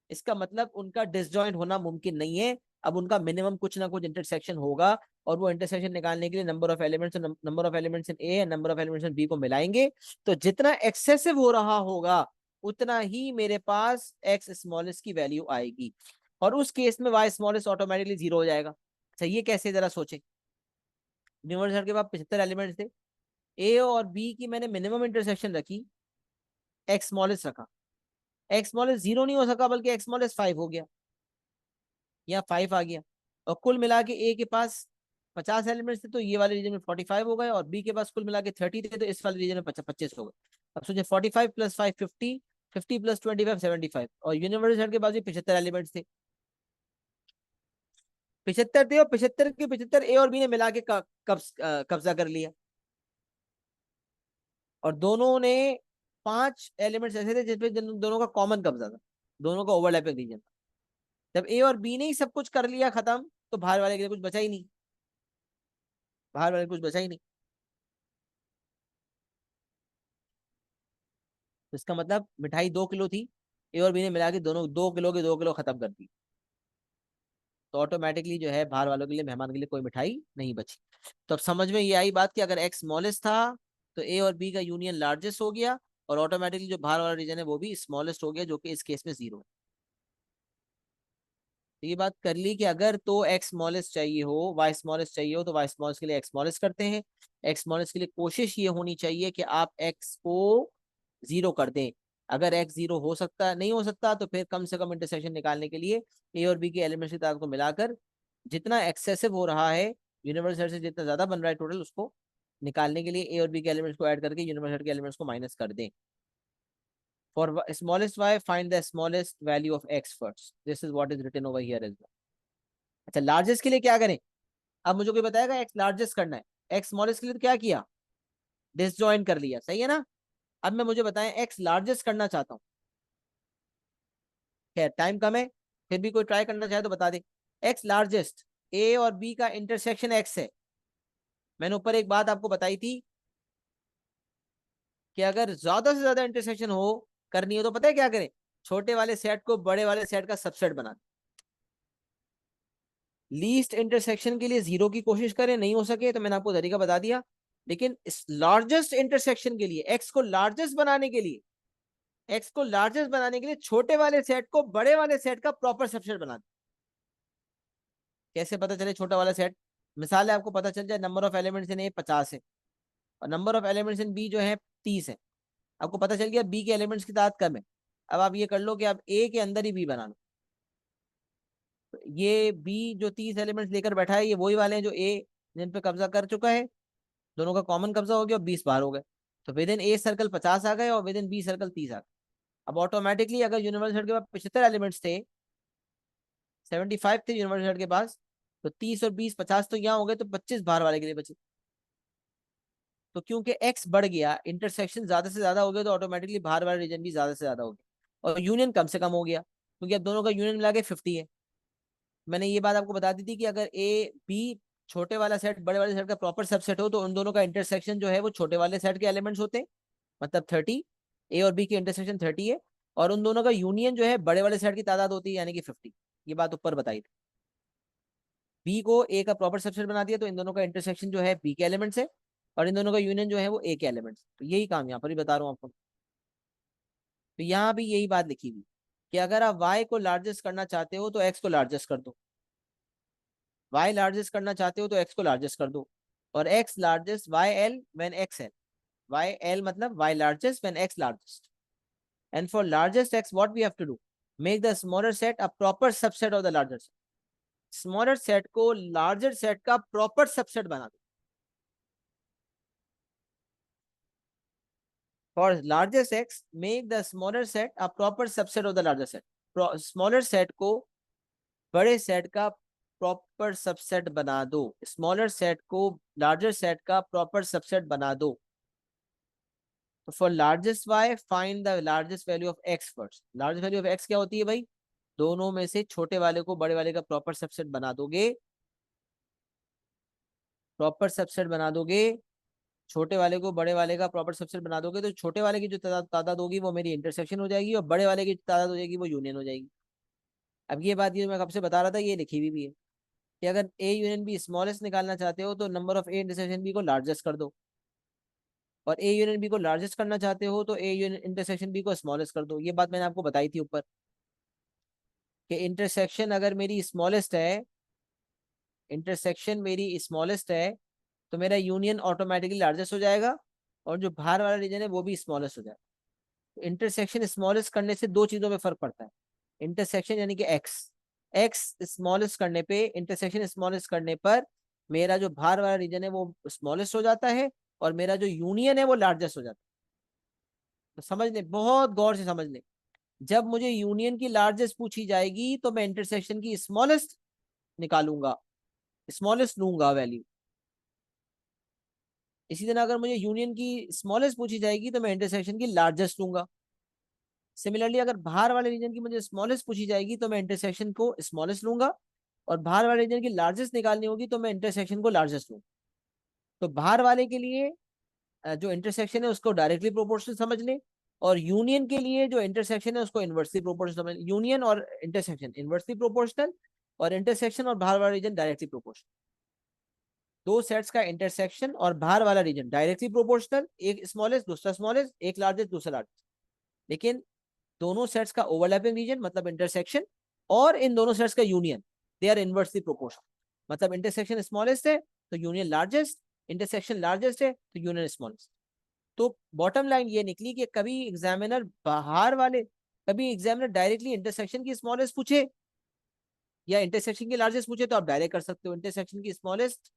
इसका मतलब उनका डिसजॉइंट होना मुमकिन नहीं है। अब उनका मिनिमम कुछ ना कुछ इंटरसेक्शन होगा और वो इंटरसेक्शन निकालने के लिए number of elements number of elements in A number of elements in B को मिलाएंगे। तो जितना एक्सेसिव हो रहा होगा उतना ही मेरे पास एक्स स्मॉलेस्ट की वैल्यू आएगी और उस केस में वाई स्मॉलेस्ट ऑटोमेटिकली 0 हो जाएगा। अच्छा ये कैसे, जरा सोचें। यूनिवर्सल के पास 75 एलिमेंट्स थे, ए और बी की मैंने मिनिमम इंटरसेक्शन रखी, एक्स स्मॉलेस्ट रखा। एक्स स्मॉलेस्ट 0 नहीं हो सका बल्कि एक्स स्मॉलेस्ट 5 हो गया, यहाँ 5 आ गया। और कुल मिला के ए के पास 50 एलिमेंट्स थे तो ये वाले रीजन में 45 हो गए और बी के पास कुल मिला के 30 थे तो इस वाले रीजन में 25 हो गए। अब सोचिए 45 प्लस 5 50, 50 प्लस 25 75 और यूनिवर्सल के पास भी 75 एलिमेंट्स थे। 75 थे और 75 के 75 ए और बी ने मिला के कब्जा कर लिया और दोनों ने 5 एलिमेंट्स ऐसे थे जिसपे दोनों का कॉमन कब्जा था, दोनों का ओवरलैपिंग रीजन था। जब ए और बी ने ही सब कुछ कर लिया खत्म तो बाहर वाले के लिए कुछ बचा ही नहीं, बाहर वाले कुछ बचा ही नहीं। तो इसका मतलब मिठाई 2 किलो थी, ए और बी ने मिला के दोनों 2 किलो के 2 किलो खत्म कर दी। तो ऑटोमेटिकली जो है बाहर वालों के लिए, मेहमान के लिए कोई मिठाई नहीं बची। तो अब समझ में ये आई बात कि अगर एक्स स्मॉलेस्ट था तो ए और बी का यूनियन लार्जेस्ट हो गया और ऑटोमेटिकली जो बाहर वाला रीजन है वो भी स्मॉलेस्ट हो गया, जो कि इस केस में 0 है। तो ये बात कर ली कि अगर तो एक्स स्मॉलेस्ट चाहिए हो, वाई स्मॉलेस्ट चाहिए हो तो वाई स्मॉलेस्ट के लिए एक्स स्मॉलेस्ट करते हैं। एक्स स्मॉलेस्ट के लिए कोशिश ये होनी चाहिए कि आप एक्स को 0 कर दें। अगर एक्स 0 हो सकता नहीं हो सकता तो फिर कम से कम इंटरसेक्शन निकालने के लिए ए और बी के एलिमेंट्स की तादाद को मिलाकर जितना एक्सेसिव हो रहा है यूनिवर्सल से जितना ज्यादा बन रहा है टोटल, उसको निकालने के लिए ए और बी के एलिमेंट्स को ऐड करके यूनिवर्सल के एलिमेंट्स को माइनस कर दें। For smallest y, find the smallest value of x first. This is what is written over here as well. अच्छा लार्जेस्ट के लिए क्या करें? अब मुझे कोई बताएगा एक्स लार्जेस्ट करना है, एक्स स्मॉलेस्ट के लिए तो क्या किया? डिसजॉइन कर लिया, सही है ना? अब मैं मुझे बताएं एक्स लार्जेस्ट करना चाहता हूँ। खैर टाइम कम है, फिर भी कोई ट्राई करना चाहे तो बता दे। एक्स लार्जेस्ट, ए और बी का इंटरसेक्शन एक्स है। मैंने ऊपर एक बात आपको बताई थी, कि अगर ज्यादा से ज्यादा इंटरसेक्शन हो करनी हो तो पता है क्या करें, छोटे वाले सेट को बड़े वाले सेट का सबसेट बना दें। लीस्ट इंटरसेक्शन के लिए जीरो की कोशिश करें, नहीं हो सके तो मैंने आपको तरीका बता दिया। लेकिन इस लार्जेस्ट इंटरसेक्शन के लिए, एक्स को लार्जेस्ट बनाने के लिए, एक्स को लार्जेस्ट बनाने के लिए छोटे वाले सेट को बड़े वाले सेट का प्रॉपर सबसेट बना दें। कैसे पता चले छोटा वाला सेट? मिसाल है, आपको पता चल जाए number of elements in A 50 है और number of elements in B जो है 30 है। आपको पता चल गया बी के एलिमेंट्स की तादाद कम है। अब आप ये कर लो कि आप ए के अंदर ही बी बना लो। तो ये बी जो 30 एलिमेंट्स लेकर बैठा है, ये वही वाले हैं जो ए जिन पे कब्जा कर चुका है। दोनों का कॉमन कब्जा हो गया और 20 बाहर हो गए। तो विद इन ए सर्कल 50 आ गए और विद इन बी सर्कल 30 आ गए। अब ऑटोमेटिकली अगर यूनिवर्सल सेट के पास 75 एलिमेंट्स थे, 75 थे यूनिवर्सल सेट के पास, तो 30 और 20 50 तो यहाँ हो गए, तो 25 बाहर वाले के लिए बचे। तो क्योंकि एक्स बढ़ गया, इंटरसेक्शन ज्यादा से ज्यादा हो गया, तो ऑटोमेटिकली बाहर वाला रीजन भी ज्यादा से ज्यादा हो गया और यूनियन कम से कम हो गया, क्योंकि अब दोनों का यूनियन मिला के 50 है। मैंने ये बात आपको बता दी थी कि अगर ए बी छोटे वाला सेट बड़े वाले सेट का प्रॉपर सबसेट हो, तो उन दोनों का इंटरसेक्शन जो है वो छोटे वाले सेट के एलिमेंट्स होते हैं, मतलब 30। ए और बी की इंटरसेक्शन 30 है और उन दोनों का यूनियन जो है बड़े वाले सेट की तादाद होती है, यानी कि 50। ये बात ऊपर बताई थी। बी को ए का प्रॉपर सबसेट बना दिया, तो इन दोनों का इंटरसेक्शन जो है बी के एलिमेंट्स है और इन दोनों का यूनियन जो है वो ए के एलिमेंट्स। तो यही काम यहाँ पर भी बता रहा हूँ आपको। तो यहाँ भी यही बात लिखी हुई कि अगर आप y को लार्जेस्ट करना चाहते हो तो x को लार्जेस्ट कर दो, y लार्जेस्ट करना चाहते हो तो x को लार्जेस्ट कर दो, और x largest y l when x l, y l मतलब y largest when x largest, and for largest x what we have to do, make the smaller set a proper subset of the larger set। Smaller set को larger set का proper subset बना दो। For largest x make the smaller set a proper subset of the larger set. Smaller set को बड़े set का proper subset बना दो, smaller set को लार्जर सेट का प्रॉपर सबसेट बना दो। तो for largest y find the largest value of x first. Largest value of x क्या होती है भाई? दोनों में से छोटे वाले को बड़े वाले का प्रॉपर सबसेट बना दोगे, प्रॉपर सबसेट बना दोगे, छोटे वाले को बड़े वाले का प्रॉपर सबसेट बना दोगे, तो छोटे वाले की जो तादाद होगी वो मेरी इंटरसेक्शन हो जाएगी और बड़े वाले की तादाद हो जाएगी वो यूनियन हो जाएगी। अब ये बात, ये मैं कब से बता रहा था, ये लिखी हुई भी है कि अगर ए यूनियन बी स्मॉलेस्ट निकालना चाहते हो तो number of A intersection B को लार्जेस्ट कर दो, और ए यूनियन बी को लार्जेस्ट करना चाहते हो तो ए यूनियन इंटरसेक्शन बी को स्मॉलेस्ट कर दो। ये बात मैंने आपको बताई थी ऊपर कि इंटरसेक्शन अगर मेरी स्मॉलेस्ट है, इंटरसेक्शन मेरी स्मॉलेस्ट है, तो मेरा यूनियन ऑटोमेटिकली लार्जेस्ट हो जाएगा और जो बाहर वाला रीजन है वो भी स्मॉलेस्ट हो जाएगा। इंटरसेक्शन स्मॉलेस्ट करने से दो चीजों में फर्क पड़ता है। इंटरसेक्शन यानी कि एक्स, एक्स स्मॉलेस्ट करने पे, इंटरसेक्शन स्मॉलेस्ट करने पर मेरा जो बाहर वाला रीजन है वो स्मॉलेस्ट हो जाता है और मेरा जो यूनियन है वो लार्जेस्ट हो जाता है। तो समझ ले, बहुत गौर से समझ ले, जब मुझे यूनियन की लार्जेस्ट पूछी जाएगी तो मैं इंटरसेक्शन की स्मॉलेस्ट निकालूंगा, स्मॉलेस्ट लूंगा वैल्यू। इसी तरह अगर मुझे यूनियन की स्मॉलेस्ट पूछी जाएगी तो मैं इंटरसेक्शन की लार्जेस्ट लूंगा। सिमिलरली अगर बाहर वाले रीजन की मुझे स्मॉलेस्ट पूछी जाएगी तो मैं इंटरसेक्शन को स्मॉलेस्ट लूंगा, और बाहर वाले रीजन की लार्जेस्ट निकालनी होगी तो मैं इंटरसेक्शन को लार्जेस्ट लूंगा। तो बाहर वाले के लिए जो इंटरसेक्शन है उसको डायरेक्टली प्रोपोर्शनल समझ लें, और यूनियन के लिए जो इंटरसेक्शन है उसको इनवर्सली प्रोपोर्शनल समझ लें। यूनियन और इंटरसेक्शन इनवर्सली प्रोपोर्शनल, और इंटरसेक्शन और बाहर वाला रीजन डायरेक्टली प्रोपोर्शनल। दो सेट्स का इंटरसेक्शन और बाहर वाला रीजन डायरेक्टली प्रोपोर्शनल, एक स्मॉलेस्ट दूसरा स्मॉलेस्ट, एक लार्जेस्ट दूसरा लार्जेस्ट। लेकिन दोनों सेट्स का ओवरलैपिंग रीजन मतलब इंटरसेक्शन, और इन दोनों सेट्स का union, they are inversely proportional. मतलब इंटरसेक्शन स्मॉलेस्ट है तो यूनियन लार्जेस्ट, इंटरसेक्शन लार्जेस्ट है तो यूनियन स्मॉलेस्ट। तो बॉटम लाइन ये निकली कि कभी एग्जामिनर बाहर वाले, कभी एग्जामिनर डायरेक्टली इंटरसेक्शन की स्मॉलेस्ट पूछे या इंटरसेक्शन की लार्जेस्ट पूछे तो आप डायरेक्ट कर सकते हो इंटरसेक्शन की स्मॉलेस्ट,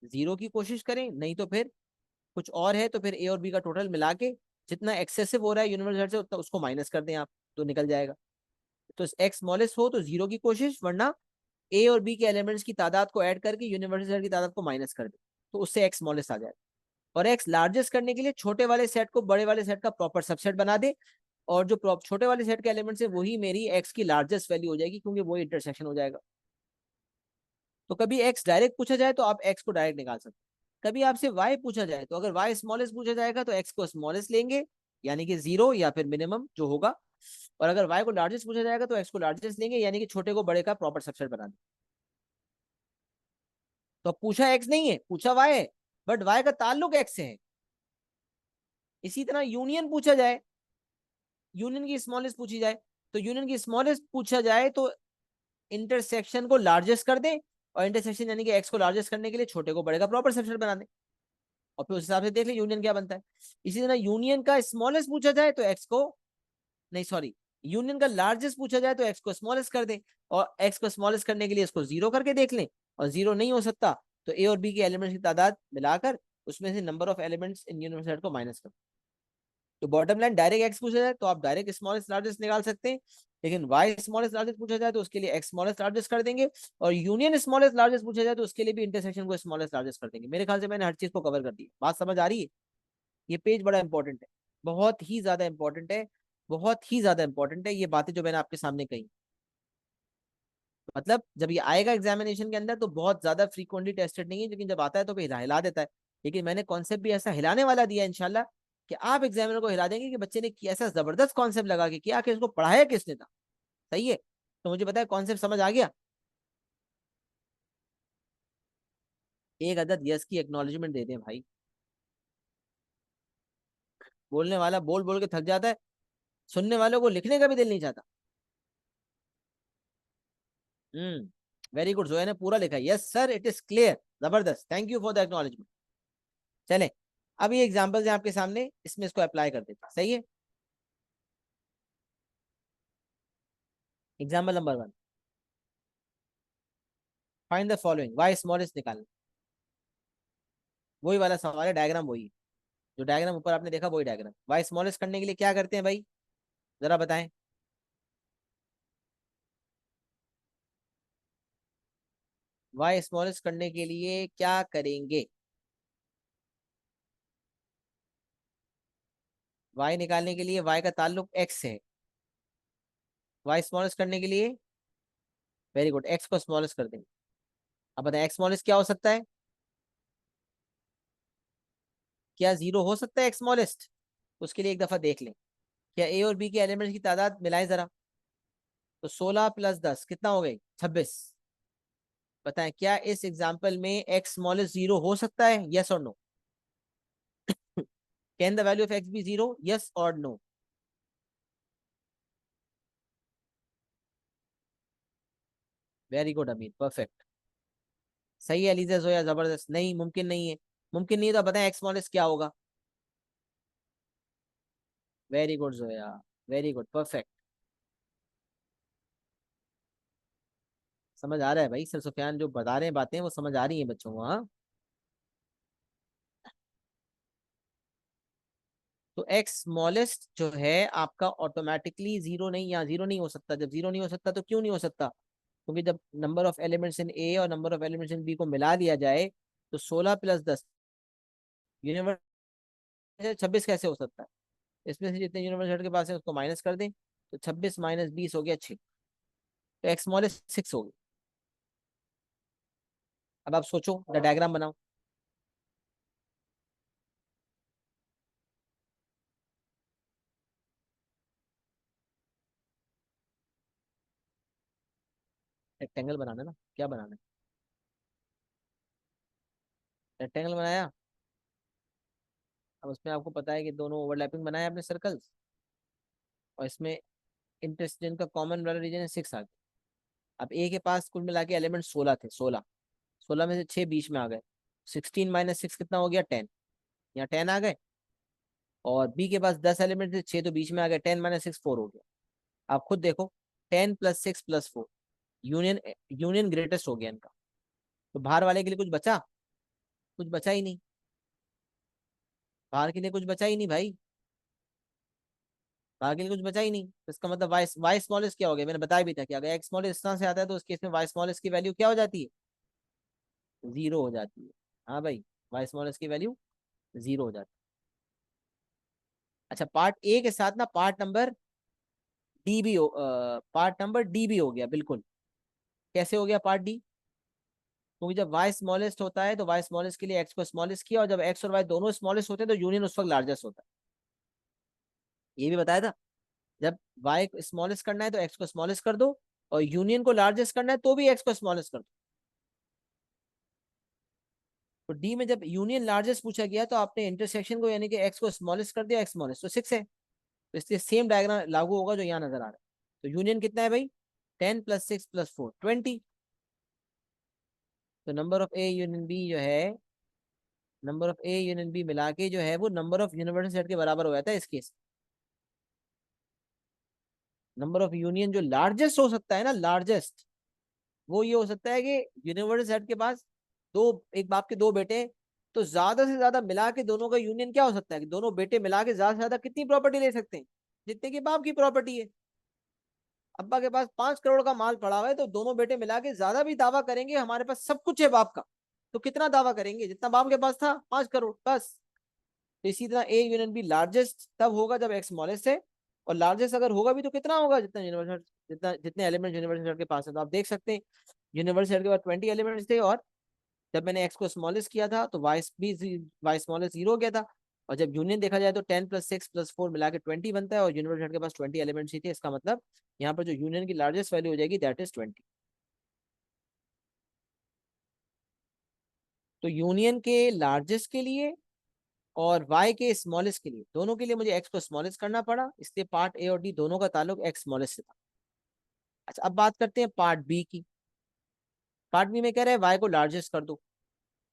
जीरो की कोशिश करें, नहीं तो फिर कुछ और है तो फिर ए और बी का टोटल मिला के जितना एक्सेसिव हो रहा है यूनिवर्सल से उतना उसको माइनस कर दें आप, तो निकल जाएगा। तो एक्स स्मॉलेस्ट हो तो जीरो की कोशिश, वरना ए और बी के एलिमेंट्स की तादाद को ऐड करके यूनिवर्सल की तादाद को माइनस कर दे, तो उससे एक्स स्मॉलेस्ट आ जाएगा। और एक्स लार्जेस्ट करने के लिए छोटे वाले सेट को बड़े वाले सेट का प्रॉपर सबसेट बना दे, और जो छोटे वाले सेट के एलिमेंट्स है वही मेरी एक्स की लार्जेस्ट वैल्यू हो जाएगी, क्योंकि वही इंटरसेक्शन हो जाएगा। तो कभी एक्स डायरेक्ट पूछा जाए तो आप एक्स को डायरेक्ट निकाल सकते कभी आपसे y पूछा जाए तो अगर y स्मॉलेस्ट पूछा जाएगा तो x को स्मॉलेस्ट लेंगे, यानी कि 0 या फिर मिनिमम जो होगा। और अगर y को लार्जेस्ट पूछा जाएगा तो x को लार्जेस्ट लेंगे, यानी कि छोटे को बड़े का प्रॉपर सबसेट बना दें। तो अब पूछा x नहीं है, पूछा y है, बट y का ताल्लुक x से है। इसी तरह यूनियन पूछा जाए, यूनियन की स्मॉलेस्ट पूछी जाए, तो यूनियन की स्मॉलेस्ट पूछा जाए तो इंटरसेक्शन को लार्जेस्ट कर दें, और इंटरसेक्शन यानी कि एक्स को लार्जेस्ट करने के लिए छोटे को बड़े का प्रॉपर सबसेट बना दें, और फिर उस हिसाब से देख लें यूनियन क्या बनता है। इसी तरह यूनियन का स्मॉलेस्ट पूछा जाए तो एक्स को, नहीं सॉरी, यूनियन का लार्जेस्ट पूछा जाए तो एक्स को स्मॉलेस्ट कर दें, और एक्स को स्मॉलेस्ट करने के लिए इसको 0 करके देख लें, और 0 नहीं हो सकता तो ए और बी के एलिमेंट्स की तादाद मिलाकर उसमें से number of elements in universal set को माइनस कर। तो बॉटम लाइन डायरेक्ट एक्स पूछा जाए तो आप डायरेक्ट स्मॉलेस्ट लार्जेस्ट निकाल सकते हैं, लेकिन वाई स्मॉलेस्ट लार्जेस्ट पूछा जाए तो उसके लिए एक्स स्मॉलेस्ट लार्जेस्ट कर देंगे, और यूनियन स्मॉलेस्ट लार्जेस्ट पूछा जाए तो उसके लिए भी इंटरसेक्शन को स्मॉलेस्ट लार्जेस्ट कर देंगे। मेरे ख्याल से मैंने हर चीज को कवर कर दी, बात समझ आ रही है। ये पेज बड़ा इंपॉर्टेंट है, बहुत ही ज्यादा इंपॉर्टेंट है, बहुत ही ज्यादा इंपॉर्टेंट है ये बातें जो मैंने आपके सामने कही। मतलब जब ये आएगा एग्जामिनेशन के अंदर तो बहुत ज्यादा फ्रीक्वेंटली टेस्टेड नहीं है, लेकिन जब आता है तो फिर हिला देता है। लेकिन मैंने कॉन्सेप्ट भी ऐसा हिलाने वाला दिया इंशाल्लाह कि आप एग्जामिनर को हिला देंगे कि बच्चे ने ऐसा जबरदस्त कॉन्सेप्ट लगा के किया कि इसको पढ़ाया किसने था। सही है, तो मुझे पता है कॉन्सेप्ट समझ आ गया। एक अदद यस की एक्नॉलेजमेंट दे दें भाई। बोलने वाला बोल बोल के थक जाता है, सुनने वालों को लिखने का भी दिल नहीं चाहता। वेरी गुड, जोया ने पूरा लिखा, yes sir it is clear, जबरदस्त, thank you for the acknowledgement. चले, अब ये एग्जांपल्स हैं आपके सामने, इसमें इसको अप्लाई कर देते हैं। सही है, example number 1, find the following, y smallest निकालना। वही वाला सवाल है, डायग्राम वही है, जो डायग्राम ऊपर आपने देखा वही डायग्राम। वाई स्मॉलेस्ट करने के लिए क्या करते हैं भाई, जरा बताएं। वाई स्मॉलेस्ट करने के लिए क्या करेंगे, वाई निकालने के लिए वाई का ताल्लुक एक्स है, वाई स्मॉलेस्ट करने के लिए, वेरी गुड, एक्स को स्मॉलेस्ट कर देंगे। अब बताएं एक्स स्मॉलेस्ट क्या हो सकता है, क्या 0 हो सकता है एक्स स्मॉलेस्ट। उसके लिए एक दफा देख लें, क्या ए और बी के एलिमेंट्स की तादाद मिलाएं जरा। तो 16 + 10 कितना हो गई, 26। बताएं क्या इस एग्जाम्पल में एक्स स्मॉलेस्ट 0 हो सकता है, यस और no. Can the value of X B 0, yes और no. Very good Amir, perfect, सही है एलिजा जोया, जबरदस्त। नहीं मुमकिन नहीं है, मुमकिन नहीं है तो बताएं एक्स स्मॉलेस्ट क्या होगा। Very good Zoya, very good, perfect. समझ आ रहा है भाई, सर सुफियान जो बता रहे हैं बातें वो समझ आ रही हैं बच्चों को, हाँ। तो एक्स स्मॉलेस्ट जो है आपका ऑटोमेटिकली 0 नहीं, या 0 नहीं हो सकता। जब 0 नहीं हो सकता तो क्यों नहीं हो सकता, क्योंकि जब number of elements in A और number of elements in B को मिला दिया जाए तो 16 + 10 यूनिवर्स 26 कैसे हो सकता है। इसमें से जितने यूनिवर्स के पास है उसको माइनस कर दें, तो 26 - 20 हो गया 6, तो एक्स स्मॉलेस्ट 6 हो गया। अब आप सोचो, द डायग्राम बनाओ। रेक्टेंगल बनाना ना, क्या बनाना है, रेक्टेंगल बनाया। अब उसमें आपको पता है कि दोनों ओवरलैपिंग बनाए अपने सर्कल्स, और इसमें इंटरेस्ट जिनका कॉमन वाला रीजन है 6 आ गया। अब ए के पास कुल मिला के एलिमेंट 16 थे, 16, 16 में से 6 बीच में आ गए, 16 - 6 कितना हो गया, 10, यहाँ 10 आ गए। और बी के पास 10 एलिमेंट थे, 6 तो बीच में आ गए, 10 - 6 4 हो गया। आप खुद देखो, 10 + 6 + 4, यूनियन, यूनियन ग्रेटेस्ट हो गया इनका। तो बाहर वाले के लिए कुछ बचा, कुछ बचा ही नहीं, बाहर के लिए कुछ बचा ही नहीं भाई, बाहर के लिए कुछ बचा ही नहीं। तो इसका मतलब वाई वाई स्मॉलेस्ट क्या हो गया, मैंने बताया भी था कि अगर एक्स स्मॉलेस्ट इस तरह से आता है तो उस केस में वाई स्मॉलेस्ट की वैल्यू क्या हो जाती है, 0 हो जाती है। हाँ भाई, वाई स्मॉलेस्ट की वैल्यू 0 हो जाती है। अच्छा, पार्ट ए के साथ ना पार्ट नंबर डी भी हो, पार्ट नंबर डी भी हो गया बिल्कुल। कैसे हो गया पार्ट डी, क्योंकि जब y स्मॉलेस्ट होता है तो y स्मॉलेस्ट के लिए x को स्मॉलेस्ट किया, और जब x और y दोनों स्मॉलेस्ट होते हैं तो यूनियन उस वक्त लार्जेस्ट होता है, ये भी बताया था। जब y स्मॉलेस्ट करना है तो x को स्मॉलेस्ट कर दो, और यूनियन को लार्जेस्ट करना है तो भी x को स्मॉलेस्ट कर दो। तो डी में जब यूनियन लार्जेस्ट पूछा गया तो आपने इंटरसेक्शन को यानी कि x को स्मॉलेस्ट कर दिया, x स्मॉलेस्ट तो 6 है, तो इसलिए सेम डायग्राम लागू होगा जो यहाँ नजर आ रहा है। तो यूनियन कितना है भाई, 10 + 6 + 4 20। तो number of A union B जो है, number of A union B मिला के जो है वो नंबर ऑफ यूनिवर्सल सेट के बराबर हो जाता है इस केस। नंबर ऑफ यूनियन जो लार्जेस्ट हो सकता है ना, लार्जेस्ट, वो ये हो सकता है कि यूनिवर्सल सेट के पास दो, एक बाप के दो बेटे हैं, तो ज्यादा से ज्यादा मिला के दोनों का यूनियन क्या हो सकता है कि दोनों बेटे मिला के ज्यादा से ज्यादा कितनी प्रॉपर्टी ले सकते हैं, जितने की बाप की प्रॉपर्टी है। अब्बा के पास 5 करोड़ का माल पड़ा हुआ है, तो दोनों बेटे मिला के ज्यादा भी दावा करेंगे हमारे पास सब कुछ है बाप का, तो कितना दावा करेंगे, जितना बाप के पास था 5 करोड़ बस। तो इसी तरह ए यूनियन बी लार्जेस्ट तब होगा जब एक्स स्मॉलेस्ट है, और लार्जेस्ट अगर होगा भी तो कितना होगा, जितना यूनिवर्सल, जितना जितने एलिमेंट यूनिवर्सल सेट के पास है। तो आप देख सकते हैं यूनिवर्सल सेट के पास 20 एलिमेंट्स थे, और जब मैंने एक्स को स्मॉलेस्ट किया था तो वाई स्मॉलेस्ट 0 हो गया था। और जब यूनियन देखा जाए तो 10 + 6 + 4 मिला के 20 बनता है, और यूनिवर्सल सेट के पास 20 एलिमेंट्स ही थे। इसका मतलब यहाँ पर जो यूनियन की लार्जेस्ट वैल्यू हो जाएगी दैट इज 20। तो यूनियन के लार्जेस्ट के लिए और y के स्मॉलेस्ट के लिए, दोनों के लिए मुझे x को स्मॉलेस्ट करना पड़ा, इसलिए पार्ट ए और डी दोनों का ताल्लुक x स्मॉलेस्ट से था। अच्छा, अब बात करते हैं पार्ट बी की। पार्ट बी में कह रहे हैं y को लार्जेस्ट कर दो।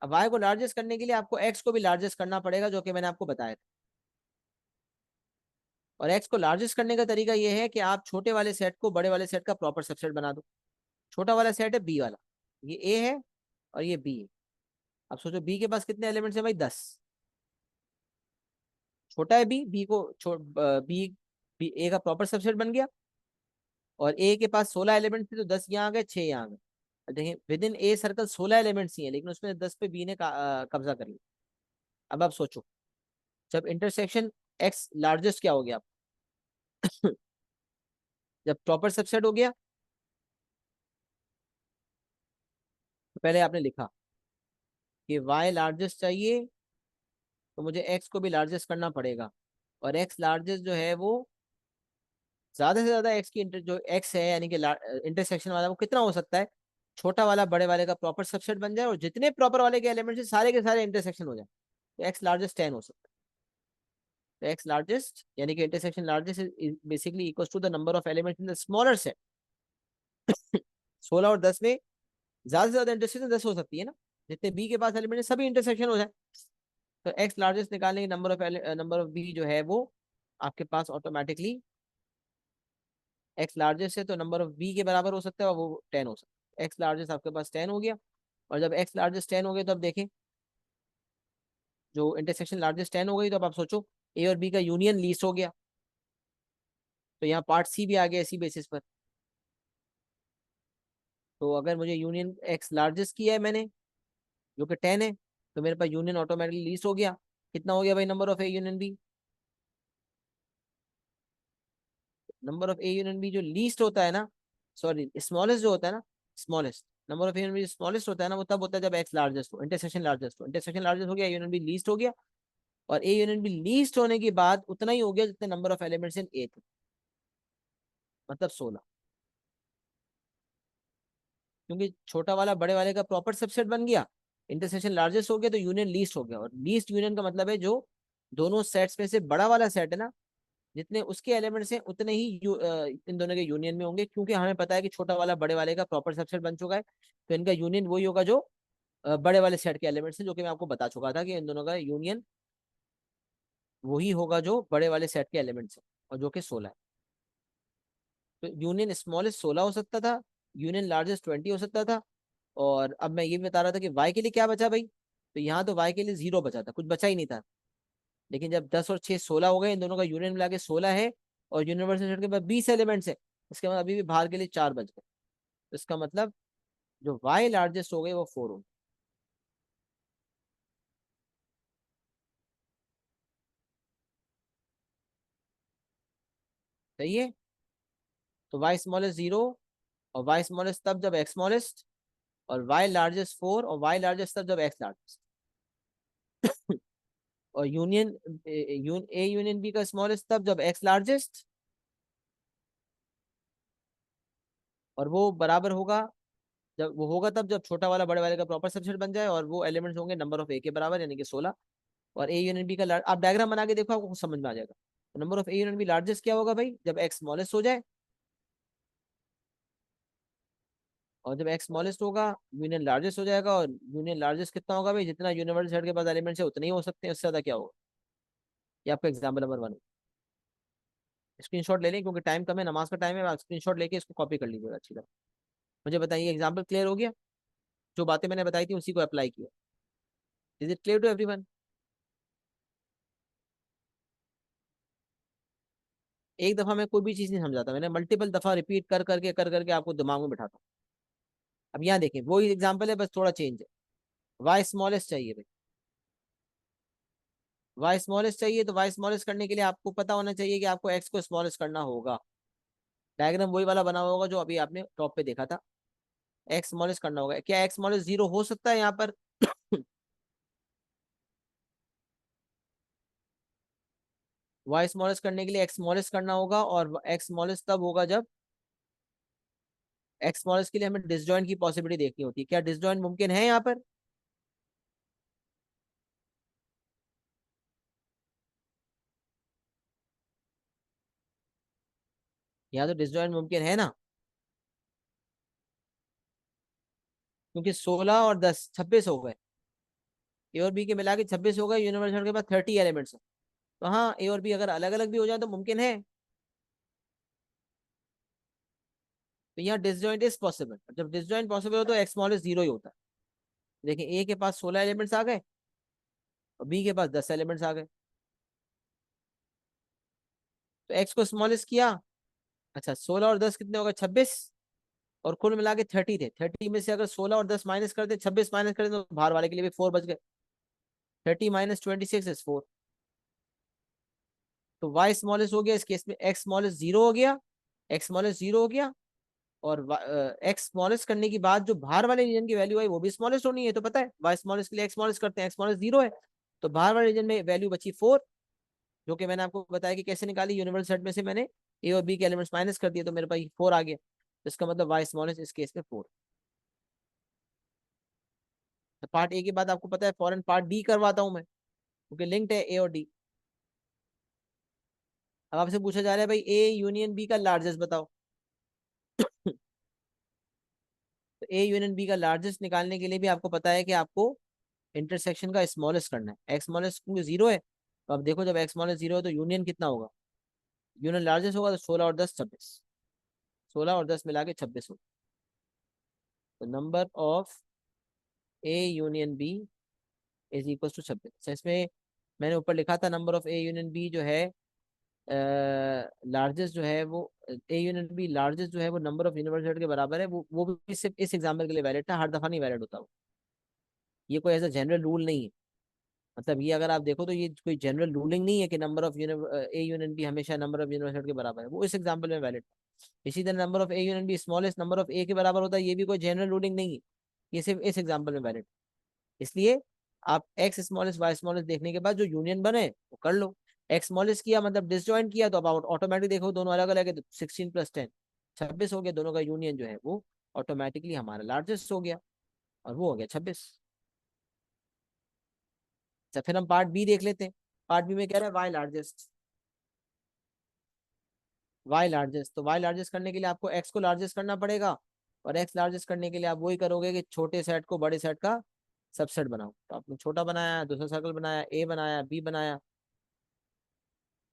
अब y को लार्जेस्ट करने के लिए आपको x को भी लार्जेस्ट करना पड़ेगा, जो कि मैंने आपको बताया था। और x को लार्जेस्ट करने का तरीका यह है कि आप छोटे वाले सेट को बड़े वाले सेट का प्रॉपर सबसेट बना दो। छोटा वाला सेट है b वाला, ये a है और ये b है। अब सोचो b के पास कितने एलिमेंट्स है भाई, 10। छोटा है b को b b a का प्रॉपर सबसेट बन गया, और ए के पास 16 एलिमेंट थे तो 10 यहाँ आ गए, 6 यहाँ आ गए। अब देखिए within A circle 16 elements ही हैं, लेकिन उसमें 10 पे बी ने कब्जा कर लिया। अब आप सोचो, जब इंटरसेक्शन एक्स लार्जेस्ट क्या हो गया, जब प्रॉपर सबसेट हो गया, तो पहले आपने लिखा कि वाई लार्जेस्ट चाहिए, तो मुझे एक्स को भी लार्जेस्ट करना पड़ेगा। और एक्स लार्जेस्ट जो है वो ज्यादा से ज्यादा एक्स की जो एक्स है यानी कि इंटरसेक्शन वाला वो कितना हो सकता है, छोटा वाला बड़े वाले का प्रॉपर सबसेट बन जाए, और जितने प्रॉपर वाले के एलिमेंट्स सारे के सारे इंटरसेक्शन हो जाए, तो एक्स लार्जेस्ट 10 हो सकता है। तो एक्स लार्जेस्ट यानी कि intersection largest is basically equals to the number of elements in the smaller set. 16 और 10 में ज्यादा से ज्यादा इंटरसेक्शन 10 हो सकती है ना, जितने बी के पास एलिमेंट है सभी इंटरसेक्शन हो जाए। तो एक्स लार्जेस्ट निकालने की नंबर ऑफ बी जो है वो आपके पास ऑटोमेटिकली, एक्स लार्जेस्ट है तो नंबर ऑफ बी के बराबर हो सकता है, और वो 10 हो सकता है। एक्स लार्जेस्ट आपके पास 10 हो गया, और जब एक्स लार्जेस्ट 10 हो गया तो अब देखें, जो इंटरसेक्शन लार्जेस्ट 10 हो गई, तो अब आप सोचो ए और बी का यूनियन लीस्ट हो गया, तो यहाँ पार्ट सी भी आ गया इसी बेसिस पर। तो अगर मुझे यूनियन एक्स लार्जेस्ट किया है मैंने, जो कि 10 है, तो मेरे पास यूनियन ऑटोमेटिकली लीस्ट हो गया। कितना हो गया भाई number of A union B, number of A union B जो लीस्ट होता है ना, सॉरी स्मॉलेस्ट जो होता है ना, smallest number of A union B smallest होता है ना, वो तब होता है जब एक्स लार्जेस्ट हो, इंटरसेक्शन लार्जेस्ट हो। इंटरसेक्शन लार्जेस्ट हो गया, यूनियन बी लीस्ट हो गया, और ए यूनियन बी लीस्ट होने के बाद उतना ही हो गया जितने नंबर ऑफ एलिमेंट्स इन ए थे, मतलब 16। क्योंकि छोटा वाला बड़े वाले का प्रॉपर सबसेट बन गया, इंटरसेक्शन लार्जेस्ट हो गया, तो यूनियन लीस्ट हो गया। और लीस्ट यूनियन का मतलब है जो दोनों सेट्स में से बड़ा वाला सेट है ना, जितने उसके एलिमेंट्स हैं उतने ही इन दोनों के यूनियन में होंगे, क्योंकि हमें पता है कि छोटा वाला बड़े वाले का प्रॉपर सबसेट बन चुका है, तो इनका यूनियन वही होगा जो बड़े वाले सेट के एलिमेंट्स हैं, जो कि मैं आपको बता चुका था कि इन दोनों का यूनियन वही होगा जो बड़े वाले सेट के एलिमेंट्स हैं, और जो कि 16 है। तो यूनियन स्मॉलेस्ट 16 हो सकता था, यूनियन लार्जेस्ट 20 हो सकता था। और अब मैं ये बता रहा था कि वाई के लिए क्या बचा भाई, तो यहाँ तो वाई के लिए 0 बचा था, कुछ बचा ही नहीं था। लेकिन जब 10 और 6 16 हो गए, इन दोनों का यूनियन मिला के 16 है, और यूनिवर्सल सेट के बाद 20 एलिमेंट्स है, इसके बाद अभी भी बाहर के लिए 4 बच गए। तो इसका मतलब जो वाई लार्जेस्ट हो गए वो 4 हो। सही है। तो वाई स्मॉलेस्ट 0, और वाई स्मॉलेस्ट तब जब एक्स स्मॉलेस्ट, और वाई लार्जेस्ट 4, और वाई लार्जेस्ट तब जब एक्स लार्जेस्ट। और यूनियन ए यूनियन बी का स्मॉलेस्ट तब जब एक्स लार्जेस्ट, और वो बराबर होगा, जब वो होगा तब जब छोटा वाला बड़े वाले का प्रॉपर सबसेट बन जाए, और वो एलिमेंट्स होंगे नंबर ऑफ ए के बराबर, यानी कि 16। और ए यूनियन बी का आप डायग्राम बना के देखो, आपको कुछ समझ में आ जाएगा। Number of A union B largest क्या होगा भाई, जब एक्स स्मॉलेस्ट हो जाए, और जब एक्स स्मॉलेस्ट होगा यूनियन लार्जेस्ट हो जाएगा। और यूनियन लार्जेस्ट कितना होगा भाई, जितना यूनिवर्सल सेट के पास एलिमेंट्स है उतने ही हो सकते हैं, उससे ज्यादा क्या होगा। ये आपका एग्जाम्पल नंबर 1। स्क्रीनशॉट ले लें क्योंकि टाइम कम है, नमाज का टाइम है, आप स्क्रीनशॉट लेके इसको कॉपी कर लीजिएगा अच्छी तरह। मुझे बताइए एग्जाम्पल क्लियर हो गया, जो बातें मैंने बताई थी उसी को अप्लाई किया। Is it clear to everyone? एक दफा मैं कोई भी चीज नहीं समझाता, मैंने मल्टीपल दफा रिपीट कर करके आपको दिमाग में बिठाता हूँ। अब यहाँ देखें वही एग्जाम्पल है, बस थोड़ा चेंज है। वाई स्मॉलेस्ट चाहिए भाई, वाई स्मॉलेस्ट चाहिए, तो वाई स्मॉलेस्ट करने के लिए आपको पता होना चाहिए कि आपको एक्स को स्मॉलेस्ट करना होगा। डायग्राम वही वाला बना हुआ होगा जो अभी आपने टॉप पे देखा था। एक्स स्मॉलेस्ट करना होगा, क्या एक्स स्मॉलेस्ट 0 हो सकता है यहाँ पर? वाई स्मॉलेस्ट करने के लिए एक्स स्मॉलेस्ट करना होगा, और एक्स स्मॉलेस्ट तब होगा जब एक्स स्मॉलेस्ट के लिए हमें डिसजॉइंट की पॉसिबिलिटी देखनी होती है। क्या डिसजॉइंट मुमकिन है यहाँ पर? यहाँ तो डिसजॉइंट मुमकिन है ना, क्योंकि 16 और 10 26 हो गए। ए और बी के मिला के 26 हो गए, यूनिवर्सल के पास 30 एलिमेंट्स हैं। तो हाँ, ए और बी अगर अलग अलग भी हो जाए तो मुमकिन है। तो यहाँ डिसजॉइंट इज पॉसिबल, जब डिसजॉइंट पॉसिबल हो तो एक्स स्मॉलेस्ट 0 ही होता है। देखिए ए के पास 16 एलिमेंट्स आ गए, और बी के पास 10 एलिमेंट्स आ गए, तो एक्स को स्मॉलेस्ट किया। अच्छा 16 और 10 कितने हो गए, 26। और कुल मिला के 30 थे, 30 में से अगर 16 और 10 माइनस कर दे, 26 माइनस कर दे, तो बाहर वाले के लिए भी 4 बच गए। 30 माइनस 26 इज 4। तो वाई स्मॉलेस्ट हो गया, इस केस में एक्स स्मॉलेस्ट 0 हो गया, एक्स स्मॉलेस्ट 0 हो गया। और एक्स स्मॉलेस्ट करने के बाद जो बाहर वाले रीजन की वैल्यू है वो भी स्मॉलेस्ट होनी है, तो पता है वाई स्मॉलेस्ट के लिए एक्स स्मॉलेस्ट करते हैं, एक्स स्मॉलेस्ट 0 है, तो बाहर वाले रीजन में वैल्यू बची 4। जो कि मैंने आपको बताया कि कैसे निकाली, यूनिवर्सल सेट में से मैंने ए और बी के एलिमेंट्स माइनस कर दिए, तो मेरे पास 4 आ गया। तो इसका मतलब वाई स्मॉलेस्ट इस केस में 4। तो पार्ट ए के बाद आपको पता है फॉरन पार्ट डी करवाता हूं मैं, क्योंकि लिंक्ड है ए और डी। अब आपसे पूछा जा रहा है भाई ए यूनियन बी का लार्जेस्ट बताओ। तो ए यूनियन बी का लार्जेस्ट निकालने के लिए भी आपको पता है कि आपको इंटरसेक्शन का स्मॉलेस्ट करना है। एक्स स्मॉलेस्ट क्योंकि 0 है, तो अब देखो जब एक्स स्मॉलेस्ट 0 है तो यूनियन कितना होगा, यूनियन लार्जेस्ट होगा, तो 16 और 10 26, 16 और 10 मिला के 26 होगा। तो number of A union B is equal to 26। इसमें मैंने ऊपर लिखा था number of A union B जो है लार्जेस्ट जो है वो, ए यूनियन बी लार्जेस्ट जो है वो नंबर ऑफ यूनिवर्सिटी के बराबर है। वो भी सिर्फ इस एग्जाम्पल के लिए वैलिड था, हर दफा नहीं वैलिड होता वो। ये कोई ऐसा जनरल रूल नहीं है। मतलब ये अगर आप देखो तो ये कोई जनरल रूलिंग नहीं है कि number of A union B हमेशा नंबर ऑफ यूनिवर्सिटी के बराबर है, वो इस एग्जाम्पल में वैलिड। इसी तरह number of A union B smallest number of A के बराबर होता है, ये भी कोई जनरल रूलिंग नहीं है, ये सिर्फ इस एग्जाम्पल में वैलिड। इसलिए आप एक्स स्मॉलेस्ट वाई स्मॉलेस्ट देखने के बाद जो यूनियन बने वो कर लो। एक्स स्मॉलेस्ट किया मतलब डिसजॉइंट किया, तो अब ऑटोमेटिक देखो दोनों अलग अलग है, तो 16 + 10 26 हो गया, दोनों का यूनियन जो है वो ऑटोमेटिकली हमारा लार्जेस्ट हो गया, और वो हो गया 26। अच्छा फिर हम पार्ट बी देख लेते हैं। पार्ट बी में कह रहा है वाई लार्जेस्ट, वाई लार्जेस्ट। तो वाई लार्जेस्ट करने के लिए आपको एक्स को लार्जेस्ट करना पड़ेगा, और एक्स लार्जेस्ट करने के लिए आप वही करोगे कि छोटे सेट को बड़े सेट का सबसेट बनाओ। तो आपने छोटा बनाया, दूसरा सर्कल बनाया, ए बनाया, बी बनाया।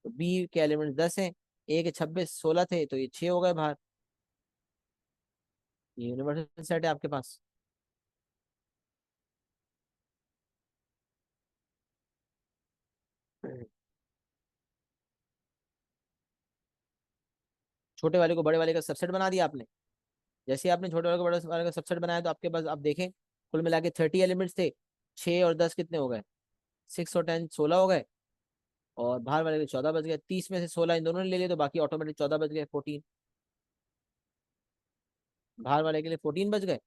तो बी के एलिमेंट 10 हैं, ए के 26 16 थे, तो ये 6 हो गए बाहर। ये यूनिवर्सल सेट है आपके पास। छोटे वाले को बड़े वाले का सबसेट बना दिया आपने। जैसे आपने छोटे वाले को बड़े वाले का सबसेट बनाया, तो आपके पास आप देखें कुल मिला के 30 एलिमेंट्स थे। 6 और 10 कितने हो गए, 6 और 10 16 हो गए, और बाहर वाले के 14 बच गए। 30 में से 16 इन दोनों ने ले लिए, तो बाकी ऑटोमेटिक 14 बच गए, 14। बाहर वाले के लिए 14 बच गए,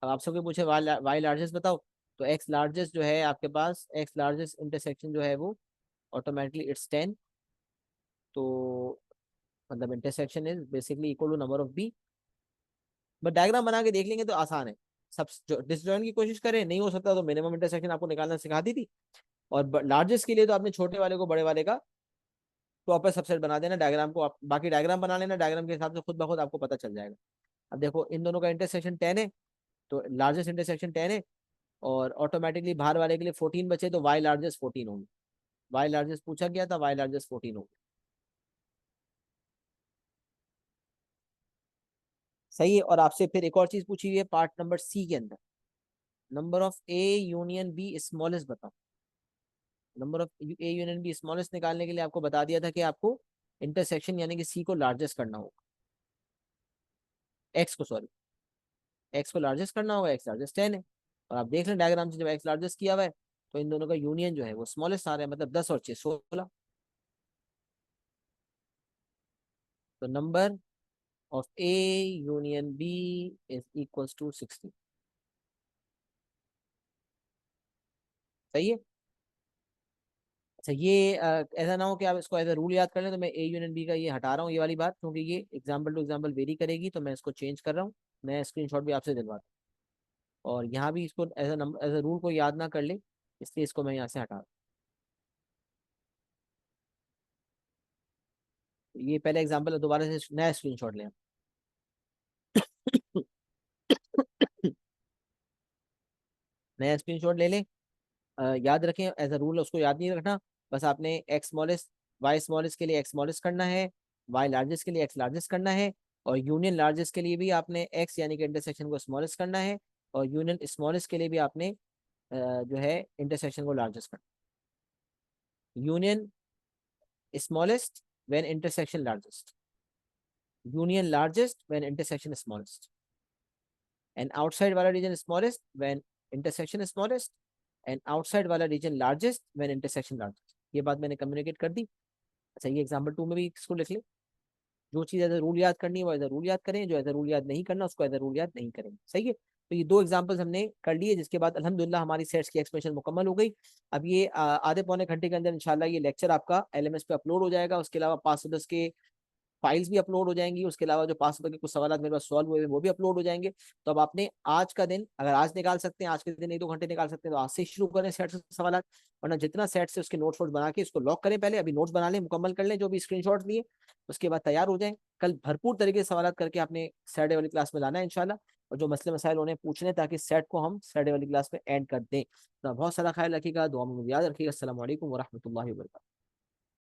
अब आपसे कोई पूछे वाई लार्जेस्ट बताओ, तो एक्स लार्जेस्ट जो है आपके पास, एक्स लार्जेस्ट इंटरसेक्शन जो है वो ऑटोमेटिकली इट्स 10। तो मतलब intersection is basically equal to number of B. But diagram बना के देख लेंगे तो आसान है। सब जो डिसजॉइन की कोशिश करें, नहीं हो सकता तो मिनिमम इंटरसेक्शन आपको निकालना सिखा दी थी। और लार्जेस्ट के लिए तो आपने छोटे वाले को बड़े वाले का प्रॉपर सबसेट बना देना, डायग्राम को आप बाकी डायग्राम बना लेना, डायग्राम के हिसाब से खुद ब खुद आपको पता चल जाएगा। अब देखो इन दोनों का इंटरसेक्शन 10 है, तो लार्जेस्ट इंटरसेक्शन 10 है, और ऑटोमेटिकली बाहर वाले के लिए 14 बचे, तो वाई लार्जेस्ट 14 होंगे। वाई लार्जेस्ट पूछा गया था, वाई लार्जेस्ट 14 होंगे। सही है। और आपसे फिर एक और चीज पूछी हुई है पार्ट नंबर सी के अंदर, number of A union B smallest बताओ। Number of A union B smallest निकालने के लिए आपको बता दिया था कि आपको इंटरसेक्शन यानी कि सी को लार्जेस्ट करना होगा, एक्स को सॉरी, एक्स को लार्जेस्ट करना होगा, एक्स लार्जेस्ट 10 है। और आप देख लें डायग्राम से, जब एक्स लार्जेस्ट किया हुआ है तो इन दोनों का यूनियन जो है वो स्मॉलेस्ट आ रहा है, मतलब 10 और 6 16। तो number of A union B is equals to 60। सही है। अच्छा ये ऐसा ना हो कि आप इसको एज अ रूल याद कर लें, तो मैं ए यूनियन बी का ये हटा रहा हूँ ये वाली बात, क्योंकि ये एग्जाम्पल टू एग्जाम्पल वेरी करेगी, तो मैं इसको चेंज कर रहा हूँ। मैं स्क्रीनशॉट भी आपसे दिलवाता हूँ, और यहाँ भी इसको as a number as a rule को याद ना कर ले, इसलिए इसको मैं यहाँ से हटा रहा हूँ। ये पहले एग्जाम्पल दोबारा से नया स्क्रीनशॉट लें। नया स्क्रीनशॉट ले लें। याद रखें एज अ रूल उसको याद नहीं रखना, बस आपने एक्स स्मॉलेस्ट वाई स्मॉलेस्ट के लिए एक्स स्मॉलेस्ट करना है, वाई लार्जेस्ट के लिए एक्स लार्जेस्ट करना है, और यूनियन लार्जेस्ट के लिए भी आपने एक्स यानी कि इंटरसेक्शन को स्मॉलेस्ट करना है, और यूनियन स्मॉलेस्ट के लिए भी आपने जो है इंटरसेक्शन को लार्जेस्ट करना। Union smallest when intersection largest, union largest when intersection smallest, and outside वाला region smallest when intersection smallest, and outside वाला region largest when intersection largest. ये बात मैंने कम्युनिकेट कर दी। अच्छा ये एग्जाम्पल 2 में भी इसको लिख ले। जो चीज एज रूल याद करनी है वो एज रूल याद करें, जो एज रूल याद नहीं करना उसको एज रूल याद नहीं करेंगे। सही है। तो ये दो एग्जाम्पल्स हमने कर लिए, जिसके बाद अल्हम्दुलिल्लाह हमारी सेट्स की एक्सप्लेनेशन मुकम्मल हो गई। अब ये आधे पौने घंटे के अंदर इंशाल्लाह ये लेक्चर आपका एलएमएस पे अपलोड हो जाएगा। उसके अलावा 510 के फाइल्स भी अपलोड हो जाएंगी। उसके अलावा जो 500 के कुछ सवाल मेरे पास सॉल्व हुए वो भी अपलोड हो जाएंगे। तो अब आपने आज का दिन अगर आज निकाल सकते हैं, आज के दिन 1-2 घंटे निकाल सकते हैं, तो आज से शुरू करें सेट से सवाल। वरना जितना सेट से उसके नोट्स वोट्स बना के इसको लॉक करें, पहले अभी नोट्स बना लें, मुकम्मल कर लें जो भी स्क्रीनशॉट लिए, उसके बाद तैयार हो जाएं। कल भरपूर तरीके से सवाल करके आपने सैटरडे वाली क्लास में लाना है इंशाल्लाह। और जो मसले मसाइल उन्हें पूछने, ताकि सेट को हम सैटरडे वाली क्लास में एंड कर दें। तो बहुत सारा ख्याल रखिएगा, दुआ में मुझे याद रखिएगा। अस्सलाम वालेकुम वरहमतुल्लाहि वबरकातुहू।